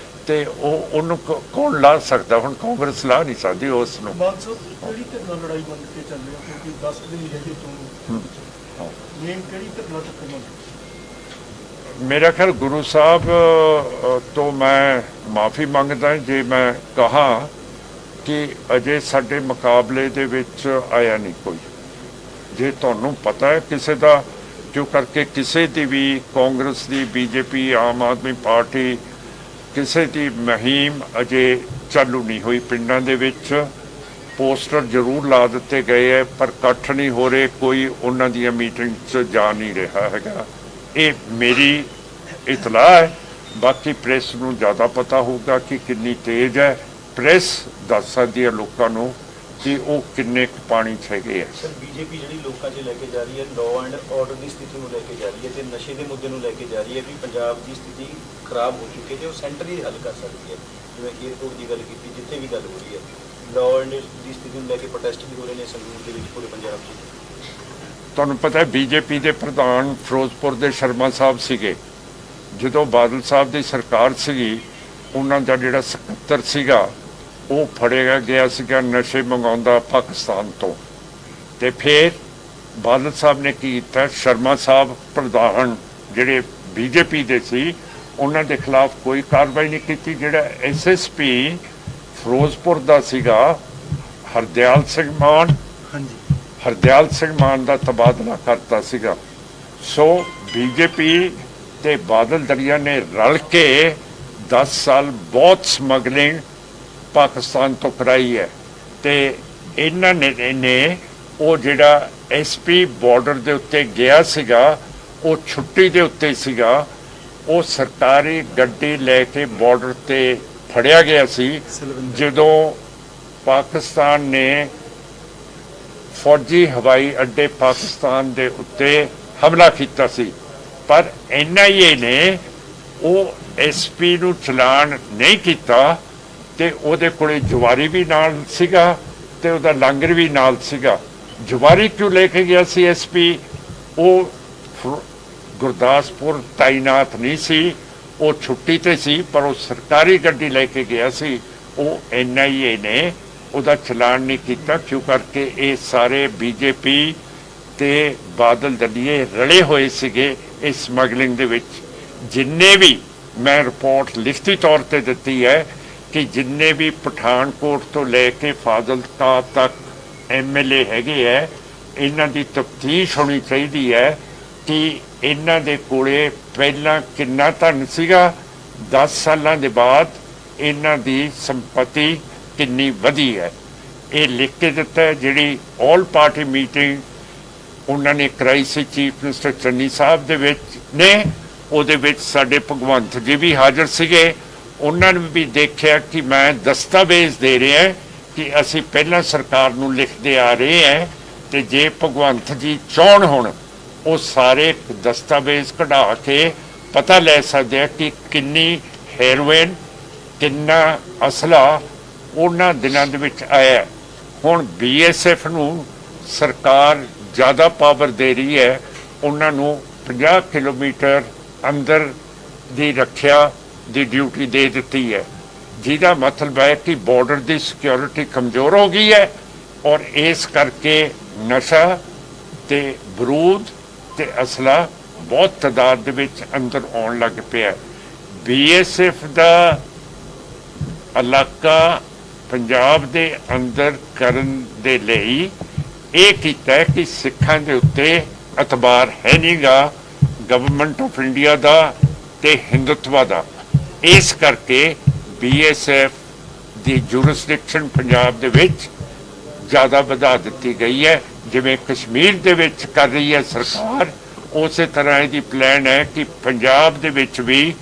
ਤੇ ਉਹਨੂੰ ਕੌਣ ਲਾ ਸਕਦਾ? ਹੁਣ ਕਾਂਗਰਸ ਲਾ ਨਹੀਂ ਸਕਦੀ ਉਸ ਨੂੰ। ਕਿਹੜੀ ਧਿਰ ਨਾਲ ਲੜਾਈ ਬਣ ਕੇ ਚੱਲ ਰਹੀ ਹੈ ਕਿਉਂਕਿ 10 ਦਿਨ ਹੈਗੇ ਤੋਂ ਮੇਨ ਕਿਹੜੀ ਧਿਰ ਨਾਲ ਟੱਕਰ ਨਾਲ? ਮੇਰਾ ਖਿਆਲ ਗੁਰੂ ਸਾਹਿਬ ਤੋਂ ਮੈਂ ਮਾਫੀ ਮੰਗਦਾ ਜੇ ਮੈਂ ਕਹਾ ਕਿ ਅਜੇ ਸਾਡੇ ਮੁਕਾਬਲੇ ਦੇ ਵਿੱਚ ਆਇਆ ਨਹੀਂ ਕੋਈ। ਜੇ ਤੁਹਾਨੂੰ ਪਤਾ ਹੈ ਕਿਸੇ ਦਾ, ਕਿਉਂ ਕਰਕੇ ਕਿਸੇ ਦੀ ਵੀ ਕਾਂਗਰਸ ਦੀ, BJP, ਆਮ ਆਦਮੀ ਪਾਰਟੀ, ਕਿਸੇ ਦੀ ਮੁਹਿੰਮ ਅਜੇ ਚਾਲੂ ਨਹੀਂ ਹੋਈ। ਪਿੰਡਾਂ ਦੇ ਵਿੱਚ ਪੋਸਟਰ ਜ਼ਰੂਰ ਲਾ ਦਿੱਤੇ ਗਏ ਹੈ ਪਰ ਇਕੱਠ ਨਹੀਂ ਹੋ ਰਹੇ, ਕੋਈ ਉਹਨਾਂ ਦੀਆਂ ਮੀਟਿੰਗ 'ਚ ਜਾ ਨਹੀਂ ਰਿਹਾ ਹੈਗਾ। ਇਹ ਮੇਰੀ ਇਤਲਾਹ ਹੈ, ਬਾਕੀ ਪ੍ਰੈਸ ਨੂੰ ਜ਼ਿਆਦਾ ਪਤਾ ਹੋਊਗਾ ਕਿ ਕਿੰਨੀ ਤੇਜ਼ ਹੈ। ਪ੍ਰੈਸ ਦੱਸ ਸਕਦੀ ਹੈ ਲੋਕਾਂ ਨੂੰ ਕਿ ਉਹ ਕਿੰਨੇ ਪਾਣੀ 'ਚ ਹੈਗੇ ਆ। ਸਰ BJP ਜਿਹੜੀ ਲੋਕਾਂ 'ਚ ਲੈ ਕੇ ਜਾ ਰਹੀ ਹੈ, ਲਾਅ ਐਂਡ ਆਰਡਰ ਦੀ ਸਥਿਤੀ ਨੂੰ ਲੈ ਕੇ ਜਾ ਰਹੀ ਹੈ ਤੇ ਨਸ਼ੇ ਦੇ ਮੁੱਦੇ ਨੂੰ ਲੈ ਕੇ ਜਾ ਰਹੀ ਹੈ ਵੀ ਪੰਜਾਬ ਦੀ ਸਥਿਤੀ ਖਰਾਬ ਹੋ ਚੁੱਕੀ ਹੈ ਤੇ ਉਹ ਸੈਂਟਰ ਹੀ ਹੱਲ ਕਰ ਸਕਦੀ ਹੈ। ਜਿਵੇਂ ਏਅਰਪੋਰਟ ਦੀ ਗੱਲ ਕੀਤੀ, ਜਿੱਥੇ ਵੀ ਗੱਲ ਹੋ ਰਹੀ ਹੈ, ਲਾਅ ਐਂਡ ਦੀ ਸਥਿਤੀ ਨੂੰ ਲੈ ਕੇ ਪ੍ਰੋਟੈਸਟ ਵੀ ਹੋ ਰਹੇ ਨੇ ਸੰਗਰੂਰ ਦੇ ਵਿੱਚ, ਪੂਰੇ ਪੰਜਾਬ 'ਚ। ਤੁਹਾਨੂੰ ਪਤਾ ਹੈ BJP ਦੇ ਪ੍ਰਧਾਨ ਫਿਰੋਜ਼ਪੁਰ ਦੇ ਸ਼ਰਮਾ ਸਾਹਿਬ ਸੀਗੇ। ਜਦੋਂ ਬਾਦਲ ਸਾਹਿਬ ਦੀ ਸਰਕਾਰ ਸੀਗੀ, ਉਹਨਾਂ ਦਾ ਜਿਹੜਾ ਸਕੱਤਰ ਸੀਗਾ ਉਹ ਫੜਿਆ ਗਿਆ ਸੀਗਾ ਨਸ਼ੇ ਮੰਗਾਉਂਦਾ ਪਾਕਿਸਤਾਨ ਤੋਂ। ਤੇ ਫਿਰ ਬਾਦਲ ਸਾਹਿਬ ਨੇ ਕੀ ਕੀਤਾ, ਸ਼ਰਮਾ ਸਾਹਿਬ ਪ੍ਰਧਾਨ ਜਿਹੜੇ BJP ਦੇ ਸੀ ਉਹਨਾਂ ਦੇ ਖਿਲਾਫ ਕੋਈ ਕਾਰਵਾਈ ਨਹੀਂ ਕੀਤੀ। ਜਿਹੜਾ SSP ਫਿਰੋਜ਼ਪੁਰ ਦਾ ਸੀਗਾ ਹਰਦਿਆਲ ਸਿੰਘ ਮਾਨ ਹਾਂਜੀ ਹਰਦਿਆਲ ਸਿੰਘ ਮਾਨ ਦਾ ਤਬਾਦਲਾ ਕਰਤਾ ਸੀਗਾ। ਸੋ ਬੀਜੇਪੀ ਤੇ ਬਾਦਲ ਦਰਿਆ ਨੇ ਰਲ ਕੇ 10 ਸਾਲ ਬਹੁਤ ਸਮਗਲਿੰਗ ਪਾਕਿਸਤਾਨ ਤੋਂ ਕਰਾਈ ਹੈ ਤੇ ਇਹਨਾਂ ਨੇ ਉਹ ਜਿਹੜਾ ਐਸਪੀ ਬਾਰਡਰ ਦੇ ਉੱਤੇ ਗਿਆ ਸੀਗਾ ਉਹ ਛੁੱਟੀ ਦੇ ਉੱਤੇ ਸੀਗਾ। ਉਹ ਸਰਕਾਰੀ ਗੱਡੀ ਲੈ ਕੇ ਬਾਰਡਰ ਤੇ ਫੜਿਆ ਗਿਆ ਸੀ ਜਦੋਂ ਪਾਕਿਸਤਾਨ ਨੇ ਫੌਜੀ ਹਵਾਈ ਅੱਡੇ ਪਾਕਿਸਤਾਨ ਦੇ ਉੱਤੇ ਹਮਲਾ ਕੀਤਾ ਸੀ। ਪਰ NIA ਨੇ ਉਹ ਐਸਪੀ ਨੂੰ ਚਲਾਨ ਨਹੀਂ ਕੀਤਾ ਤੇ ਉਹਦੇ ਕੋਲੇ ਜਵਾਰੀ ਵੀ ਨਾਲ ਸੀਗਾ ਤੇ ਉਹਦਾ ਲਾਂਗਰ ਵੀ ਨਾਲ ਸੀਗਾ। ਜਵਾਰੀ ਕਿਉਂ ਲੈ ਕੇ ਗਿਆ ਸੀ ਐਸਪੀ? ਉਹ ਗੁਰਦਾਸਪੁਰ ਤਾਇਨਾਤ ਨਹੀਂ ਸੀ, ਉਹ ਛੁੱਟੀ ਤੇ ਸੀ, ਪਰ ਉਹ ਸਰਕਾਰੀ ਗੱਡੀ ਲੈ ਕੇ ਗਿਆ ਸੀ। ਉਹ NIA ਨੇ ਉਹਦਾ ਚਲਾਨ ਨਹੀਂ ਕੀਤਾ। ਕਿਉਂ ਕਰਕੇ ਇਹ ਸਾਰੇ ਬੀਜੇਪੀ ਤੇ ਬਾਦਲ ਦਲੀਏ ਰਲੇ ਹੋਏ ਸੀਗੇ ਇਸ ਸਮਗਲਿੰਗ ਦੇ ਵਿੱਚ। ਜਿੰਨੇ ਵੀ ਮੈਂ ਰਿਪੋਰਟ ਲਿਖਤੀ ਤੌਰ ਤੇ ਦਿੱਤੀ ਹੈ ਕਿ ਜਿੰਨੇ ਵੀ ਪਠਾਨਕੋਟ ਤੋਂ ਲੈ ਕੇ ਫਾਜ਼ਿਲਕਾ ਤੱਕ MLA ਹੈਗੇ ਹੈ, ਇਹਨਾਂ ਦੀ ਤਫਤੀਸ਼ ਹੋਣੀ ਚਾਹੀਦੀ ਹੈ ਕਿ ਇਹਨਾਂ ਦੇ ਕੋਲੇ ਪਹਿਲਾਂ ਕਿੰਨਾ ਧਨ ਸੀਗਾ, 10 ਸਾਲਾਂ ਦੇ ਬਾਅਦ ਇਹਨਾਂ ਦੀ ਸੰਪਤੀ ਕਿੰਨੀ ਵਧੀ ਹੈ। ਇਹ ਲਿਖ ਕੇ ਦਿੱਤਾ ਹੈ। ਜਿਹੜੀ ਆਲ ਪਾਰਟੀ ਮੀਟਿੰਗ ਉਹਨਾਂ ਨੇ ਕਰਾਈ ਸੀ ਚੀਫ ਮਿਨਿਸਟਰ ਚੰਨੀ ਸਾਹਿਬ ਦੇ ਵਿੱਚ ਨੇ, ਉਹਦੇ ਵਿੱਚ ਸਾਡੇ ਭਗਵੰਤ ਜੀ ਵੀ ਹਾਜ਼ਰ ਸੀਗੇ। ਉਹਨਾਂ ਨੇ ਵੀ ਦੇਖਿਆ ਕਿ ਮੈਂ ਦਸਤਾਵੇਜ਼ ਦੇ ਰਿਹਾ ਕਿ ਅਸੀਂ ਪਹਿਲਾਂ ਸਰਕਾਰ ਨੂੰ ਲਿਖਦੇ ਆ ਰਹੇ ਹਾਂ ਤੇ ਜੇ ਭਗਵੰਤ ਜੀ ਚਾਹੁਣ ਹੁਣ ਉਹ ਸਾਰੇ ਦਸਤਾਵੇਜ਼ ਕਢਾ ਕੇ ਪਤਾ ਲੈ ਸਕਦੇ ਆ ਕਿ ਕਿੰਨੀ ਹੈਰੋਇਨ ਕਿੰਨਾ ਅਸਲਾ ਉਹਨਾਂ ਦਿਨਾਂ ਦੇ ਵਿੱਚ ਆਇਆ। ਹੁਣ BSF ਨੂੰ ਸਰਕਾਰ ਜ਼ਿਆਦਾ ਪਾਵਰ ਦੇ ਰਹੀ ਹੈ, ਉਹਨਾਂ ਨੂੰ 50 ਕਿਲੋਮੀਟਰ ਅੰਦਰ ਦੀ ਰੱਖਿਆ ਦੀ ਡਿਊਟੀ ਦੇ ਦਿੱਤੀ ਹੈ, ਜਿਹਦਾ ਮਤਲਬ ਹੈ ਕਿ ਬਾਰਡਰ ਦੀ ਸਿਕਿਉਰਿਟੀ ਕਮਜ਼ੋਰ ਹੋ ਗਈ ਹੈ ਔਰ ਇਸ ਕਰਕੇ ਨਸ਼ਾ ਤੇ ਬਰੂਦ ਤੇ ਅਸਲਾ ਬਹੁਤ ਤਾਦਾਦ ਦੇ ਵਿੱਚ ਅੰਦਰ ਆਉਣ ਲੱਗ ਪਿਆ। BSF ਦਾ ਇਲਾਕਾ ਪੰਜਾਬ ਦੇ ਅੰਦਰ ਕਰਨ ਦੇ ਲਈ ਇਹ ਕੀਤਾ ਹੈ ਕਿ ਸਿੱਖਾਂ ਦੇ ਉੱਤੇ ਇਤਬਾਰ ਹੈ ਨਹੀਂਗਾ ਗਵਰਨਮੈਂਟ ਆਫ ਇੰਡੀਆ ਦਾ ਤੇ ਹਿੰਦੂਤਵਾ ਦਾ। ਇਸ ਕਰਕੇ BSF ਦੀ ਜੂਰਿਸਡਿਕਸ਼ਨ ਪੰਜਾਬ ਦੇ ਵਿੱਚ ਜ਼ਿਆਦਾ ਵਧਾ ਦਿੱਤੀ ਗਈ ਹੈ। ਜਿਵੇਂ ਕਸ਼ਮੀਰ ਦੇ ਵਿੱਚ ਕਰ ਰਹੀ ਹੈ ਸਰਕਾਰ, ਉਸੇ ਤਰ੍ਹਾਂ ਇਹਦੀ ਪਲਾਨ ਹੈ ਕਿ ਪੰਜਾਬ ਦੇ ਵਿੱਚ ਵੀ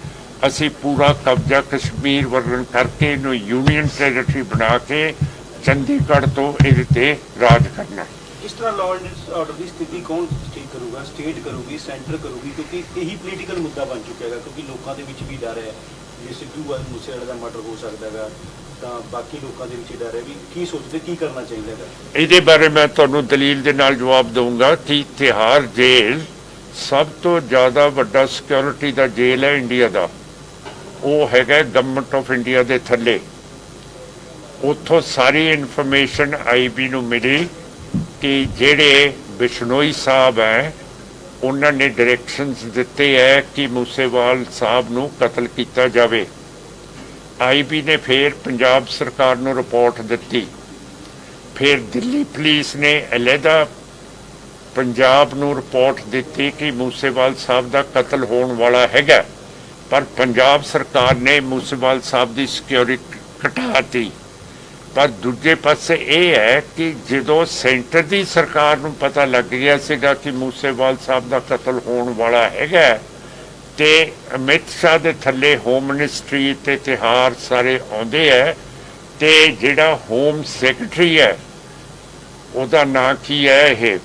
ਅਸੀਂ ਪੂਰਾ ਕਬਜ਼ਾ ਕਸ਼ਮੀਰ ਵਰਗਨ ਕਰਕੇ ਇਹਨੂੰ ਯੂਨੀਅਨ ਟੈਰੀਟਰੀ ਬਣਾ ਕੇ ਚੰਡੀਗੜ੍ਹ ਤੋਂ ਇਹਦੇ ਤੇ ਰਾਜ ਕਰਨਾ। ਇਸ ਤਰ੍ਹਾਂ ਲਾਅ ਐਂਡ ਆਰਡਰ ਦੀ ਸਥਿਤੀ ਕੌਣ ਠੀਕ ਕਰੂਗਾ? ਸਟੇਟ ਕਰੂਗੀ, ਸੈਂਟਰ ਕਰੂਗੀ? ਕਿਉਂਕਿ ਇਹੀ ਪੋਲੀਟੀਕਲ ਮੁੱਦਾ ਬਣ ਚੁੱਕਿਆ ਹੈਗਾ, ਕਿਉਂਕਿ ਲੋਕਾਂ ਦੇ ਵਿੱਚ ਵੀ ਡਰ ਹੈ ਜੇ ਸਿੱਧੂ ਮੂਸੇਵਾਲੇ ਦਾ ਮਰਡਰ ਹੋ ਸਕਦਾ ਹੈਗਾ, ਤਾਂ ਬਾਕੀ ਲੋਕਾਂ ਦੇ ਵਿੱਚ ਡਰ ਹੈ ਵੀ ਕੀ ਸੋਚਦੇ, ਕੀ ਕਰਨਾ ਚਾਹੀਦਾ ਹੈਗਾ। ਇਹਦੇ ਬਾਰੇ ਮੈਂ ਤੁਹਾਨੂੰ ਦਲੀਲ ਦੇ ਨਾਲ ਜਵਾਬ ਦਊਂਗਾ ਕਿ ਤਿਹਾੜ ਜੇਲ੍ਹ ਸਭ ਤੋਂ ਜ਼ਿਆਦਾ ਵੱਡਾ ਸਿਕਿਉਰਿਟੀ ਦਾ ਜੇਲ੍ਹ ਹੈ ਇੰਡੀਆ ਦਾ। ਉਹ ਹੈਗਾ ਗਵਰਨਮੈਂਟ ਆਫ ਇੰਡੀਆ ਦੇ ਥੱਲੇ। ਉੱਥੋਂ ਸਾਰੀ ਇਨਫੋਰਮੇਸ਼ਨ IB ਨੂੰ ਮਿਲੀ ਕਿ ਜਿਹੜੇ ਬਿਸ਼ਨੋਈ ਸਾਹਿਬ ਹੈ ਉਹਨਾਂ ਨੇ ਡਾਇਰੈਕਸ਼ਨਸ ਦਿੱਤੇ ਹੈ ਕਿ ਮੂਸੇਵਾਲ ਸਾਹਿਬ ਨੂੰ ਕਤਲ ਕੀਤਾ ਜਾਵੇ। IB ਨੇ ਫਿਰ ਪੰਜਾਬ ਸਰਕਾਰ ਨੂੰ ਰਿਪੋਰਟ ਦਿੱਤੀ, ਫਿਰ ਦਿੱਲੀ ਪੁਲਿਸ ਨੇ ਅਲੱਗਾ ਪੰਜਾਬ ਨੂੰ ਰਿਪੋਰਟ ਦਿੱਤੀ ਕਿ ਮੂਸੇਵਾਲ ਸਾਹਿਬ ਦਾ ਕਤਲ ਹੋਣ ਵਾਲਾ ਹੈਗਾ, ਪਰ ਪੰਜਾਬ ਸਰਕਾਰ ਨੇ ਮੂਸੇਵਾਲ ਸਾਹਿਬ ਦੀ ਸਿਕਿਉਰਿਟੀ ਘਟਾਤੀ। ਪਰ ਦੂਜੇ ਪਾਸੇ ਇਹ ਹੈ ਕਿ ਜਦੋਂ ਸੈਂਟਰ ਦੀ ਸਰਕਾਰ ਨੂੰ ਪਤਾ ਲੱਗ ਗਿਆ ਸੀਗਾ ਕਿ ਮੂਸੇਵਾਲ ਸਾਹਿਬ ਦਾ ਕਤਲ ਹੋਣ ਵਾਲਾ ਹੈਗਾ ਤੇ ਅਮਿਤ ਸ਼ਾਹ ਦੇ ਥੱਲੇ ਹੋਮ ਮਿਨਿਸਟਰੀ ਤੇ ਤਿਹਾੜ ਸਾਰੇ ਆਉਂਦੇ ਹੈ ਤੇ ਜਿਹੜਾ ਹੋਮ ਸੈਕਟਰੀ ਹੈ ਉਹਦਾ ਨਾਂ ਕੀ ਹੈ, ਇਹ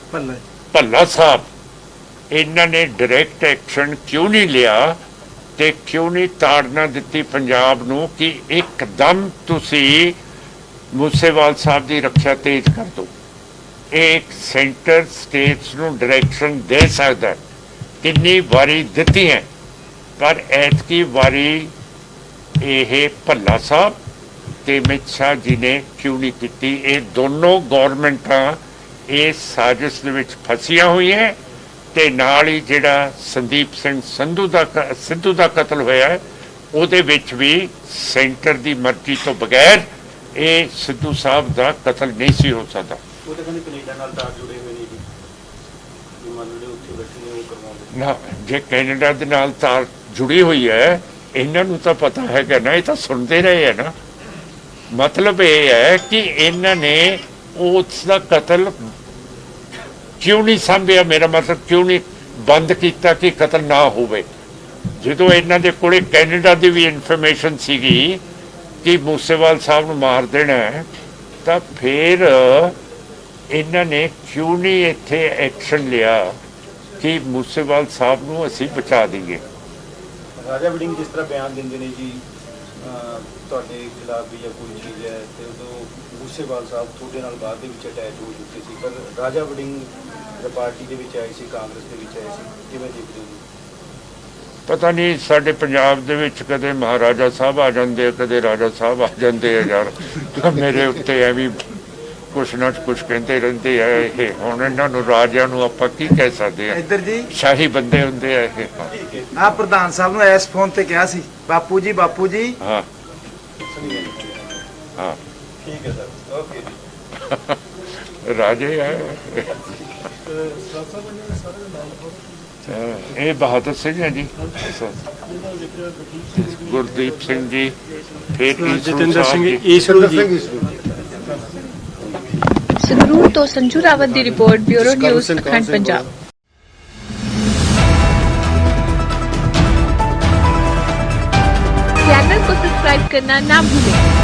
ਭੱਲਾ ਸਾਹਿਬ, ਇਹਨਾਂ ਨੇ ਡਾਇਰੈਕਟ ਐਕਸ਼ਨ ਕਿਉਂ ਨਹੀਂ ਲਿਆ ਤੇ ਕਿਉਂ ਨਹੀਂ ਤਾੜਨਾ ਦਿੱਤੀ ਪੰਜਾਬ ਨੂੰ ਕਿ ਇੱਕਦਮ ਤੁਸੀਂ ਮੂਸੇਵਾਲ ਸਾਹਿਬ ਦੀ ਰੱਖਿਆ ਤੇਜ਼ ਕਰ ਦਿਓ। ਇਹ ਇੱਕ ਸੈਂਟਰ ਸਟੇਟਸ ਨੂੰ ਡਾਇਰੈਕਸ਼ਨ ਦੇ ਸਕਦਾ, ਕਿੰਨੀ ਵਾਰੀ ਦਿੱਤੀ ਹੈ, ਪਰ ਐਤਕੀ ਵਾਰੀ ਇਹ ਭੱਲਾ ਸਾਹਿਬ ਤੇ ਅਮਿਤ ਸ਼ਾਹ ਜੀ ਨੇ ਕਿਉਂ ਨਹੀਂ ਕੀਤੀ। ਇਹ ਦੋਨੋਂ ਗੌਰਮੈਂਟਾਂ ਇਸ ਸਾਜ਼ਿਸ਼ ਦੇ ਵਿੱਚ ਫਸੀਆਂ ਹੋਈਆਂ ਤੇ ਨਾਲ ਹੀ ਜਿਹੜਾ ਸੰਦੀਪ ਸਿੰਘ ਸਿੱਧੂ ਦਾ ਕਤਲ ਹੋਇਆ ਉਹਦੇ ਵਿੱਚ ਵੀ ਸੈਂਟਰ ਦੀ ਮਰਜ਼ੀ ਤੋਂ ਬਗੈਰ ਇਹ ਸਿੱਧੂ ਸਾਹਿਬ ਦਾ ਕਤਲ ਨਹੀਂ ਸੀ ਹੋ ਸਕਦਾ। ਉਹ ਤਾਂ ਕਹਿੰਦੇ ਕੈਨੇਡਾ ਨਾਲ ਤਾਰ ਜੁੜੇ ਹੋਏ ਨੇ ਜੀ, ਵੀ ਮੰਨ ਲਓ ਉੱਥੇ ਬੈਠੇ ਨੇ ਉਹ ਕਰਵਾਉਂਦੇ। ਨਾ, ਜੇ ਕੈਨੇਡਾ ਦੇ ਨਾਲ ਤਾਰ ਜੁੜੀ ਹੋਈ ਹੈ, ਇਹਨਾਂ ਨੂੰ ਤਾਂ ਪਤਾ ਹੈਗਾ ਨਾ, ਇਹ ਤਾਂ ਸੁਣਦੇ ਰਹੇ ਹੈ ਨਾ। ਮਤਲਬ ਇਹ ਹੈ ਕਿ ਇਹਨਾਂ ਨੇ ਉਸ ਦਾ ਕਤਲ ਕਿਉਂ ਨਹੀਂ ਸੰਭਿਆ, ਮੇਰਾ ਮਤਲਬ ਕਿਉਂ ਨਹੀਂ ਬੰਦ ਕੀਤਾ ਕਿ ਕਤਲ ਨਾ ਹੋਵੇ। ਜਦੋਂ ਇਹਨਾਂ ਦੇ ਕੋਲੇ ਕੈਨੇਡਾ ਦੀ ਵੀ ਇਨਫੋਰਮੇਸ਼ਨ ਸੀਗੀ ਕਿ ਮੂਸੇਵਾਲ ਸਾਹਿਬ ਨੂੰ ਮਾਰ ਦੇਣਾ ਹੈ, ਤਾਂ ਫਿਰ ਇਹਨਾਂ ਨੇ ਕਿਉਂ ਨਹੀਂ ਇੱਥੇ ਐਕਸ਼ਨ ਲਿਆ ਕਿ ਮੂਸੇਵਾਲ ਸਾਹਿਬ ਨੂੰ ਅਸੀਂ ਬਚਾ ਦਈਏ। ਰਾਜਾ ਵੜਿੰਗ ਜਿਸ ਤਰ੍ਹਾਂ ਬਿਆਨ ਦਿੰਦੇ ਨੇ ਜੀ ਤੁਹਾਡੇ ਖਿਲਾਫ ਵੀ ਜਾਂ ਕੋਈ ਚੀਜ਼ ਹੈ, ਤੇ ਉਦੋਂ ਮੂਸੇਵਾਲ ਸਾਹਿਬ ਤੁਹਾਡੇ ਨਾਲ ਬਾਅਦ ਦੇ ਵਿੱਚ ਅਟੈਚ ਹੋ ਚੁੱਕੇ ਸੀ, ਪਰ ਰਾਜਾ ਵੜਿੰਗ ਪਾਰਟੀ ਦੇ ਵਿੱਚ ਆਏ ਸੀ, ਕਾਂਗਰਸ ਦੇ ਵਿੱਚ ਆਏ ਸੀ, ਕਿਵੇਂ ਦੇਖਦੇ ਹੋ? ਪਤਾ ਨਹੀਂ, ਸਾਡੇ ਪੰਜਾਬ ਦੇ ਵਿੱਚ ਕਦੇ ਮਹਾਰਾਜਾ ਸਾਹਿਬ ਆ ਜਾਂਦੇ ਆ, ਕਦੇ ਰਾਜਾ ਸਾਹਿਬ ਆ ਜਾਂਦੇ ਆ ਯਾਰ। ਮੇਰੇ ਉੱਤੇ ਐਵੇਂ ਕੁਛ ਨਾ ਕੁਛ ਕਹਿੰਦੇ ਰਹਿੰਦੇ ਆ। ਇਹ ਹੁਣ ਇਹਨਾਂ ਨੂੰ ਰਾਜਿਆਂ ਨੂੰ ਆਪਾਂ ਕੀ ਕਹਿ ਸਕਦੇ ਆ? ਇੱਧਰ ਜੀ ਸ਼ਾਹੀ ਬੰਦੇ ਹੁੰਦੇ ਆ ਇਹ। ਆ ਪ੍ਰਧਾਨ ਸਾਹਿਬ ਨੂੰ ਐਸ ਫੋਨ ਤੇ ਕਿਹਾ ਸੀ, ਬਾਪੂ ਜੀ ਬਾਪੂ ਜੀ। ਹਾਂ ਹਾਂ, ਠੀਕ ਹੈ ਸਰ, ਓਕੇ। ਰਾਜੇ ਆ ਇਹ ਬਹਾਦਰ ਸਿੰਘ ਹੈ ਜੀ, ਗੁਰਦੀਪ ਸਿੰਘ ਜੀ, ਫਿਰ ਜਤਿੰਦਰ ਸਿੰਘ ਜੀ। ਈਸਰੂ ਜੀ। ਸੰਗਰੂਰ ਤੋਂ ਸੰਜੂ ਰਾਵਤ ਦੀ ਰਿਪੋर्ट, ब्यूरो न्यूज अखंड पंजाब। चैनल को सब्सक्राइब करना ना भूलें।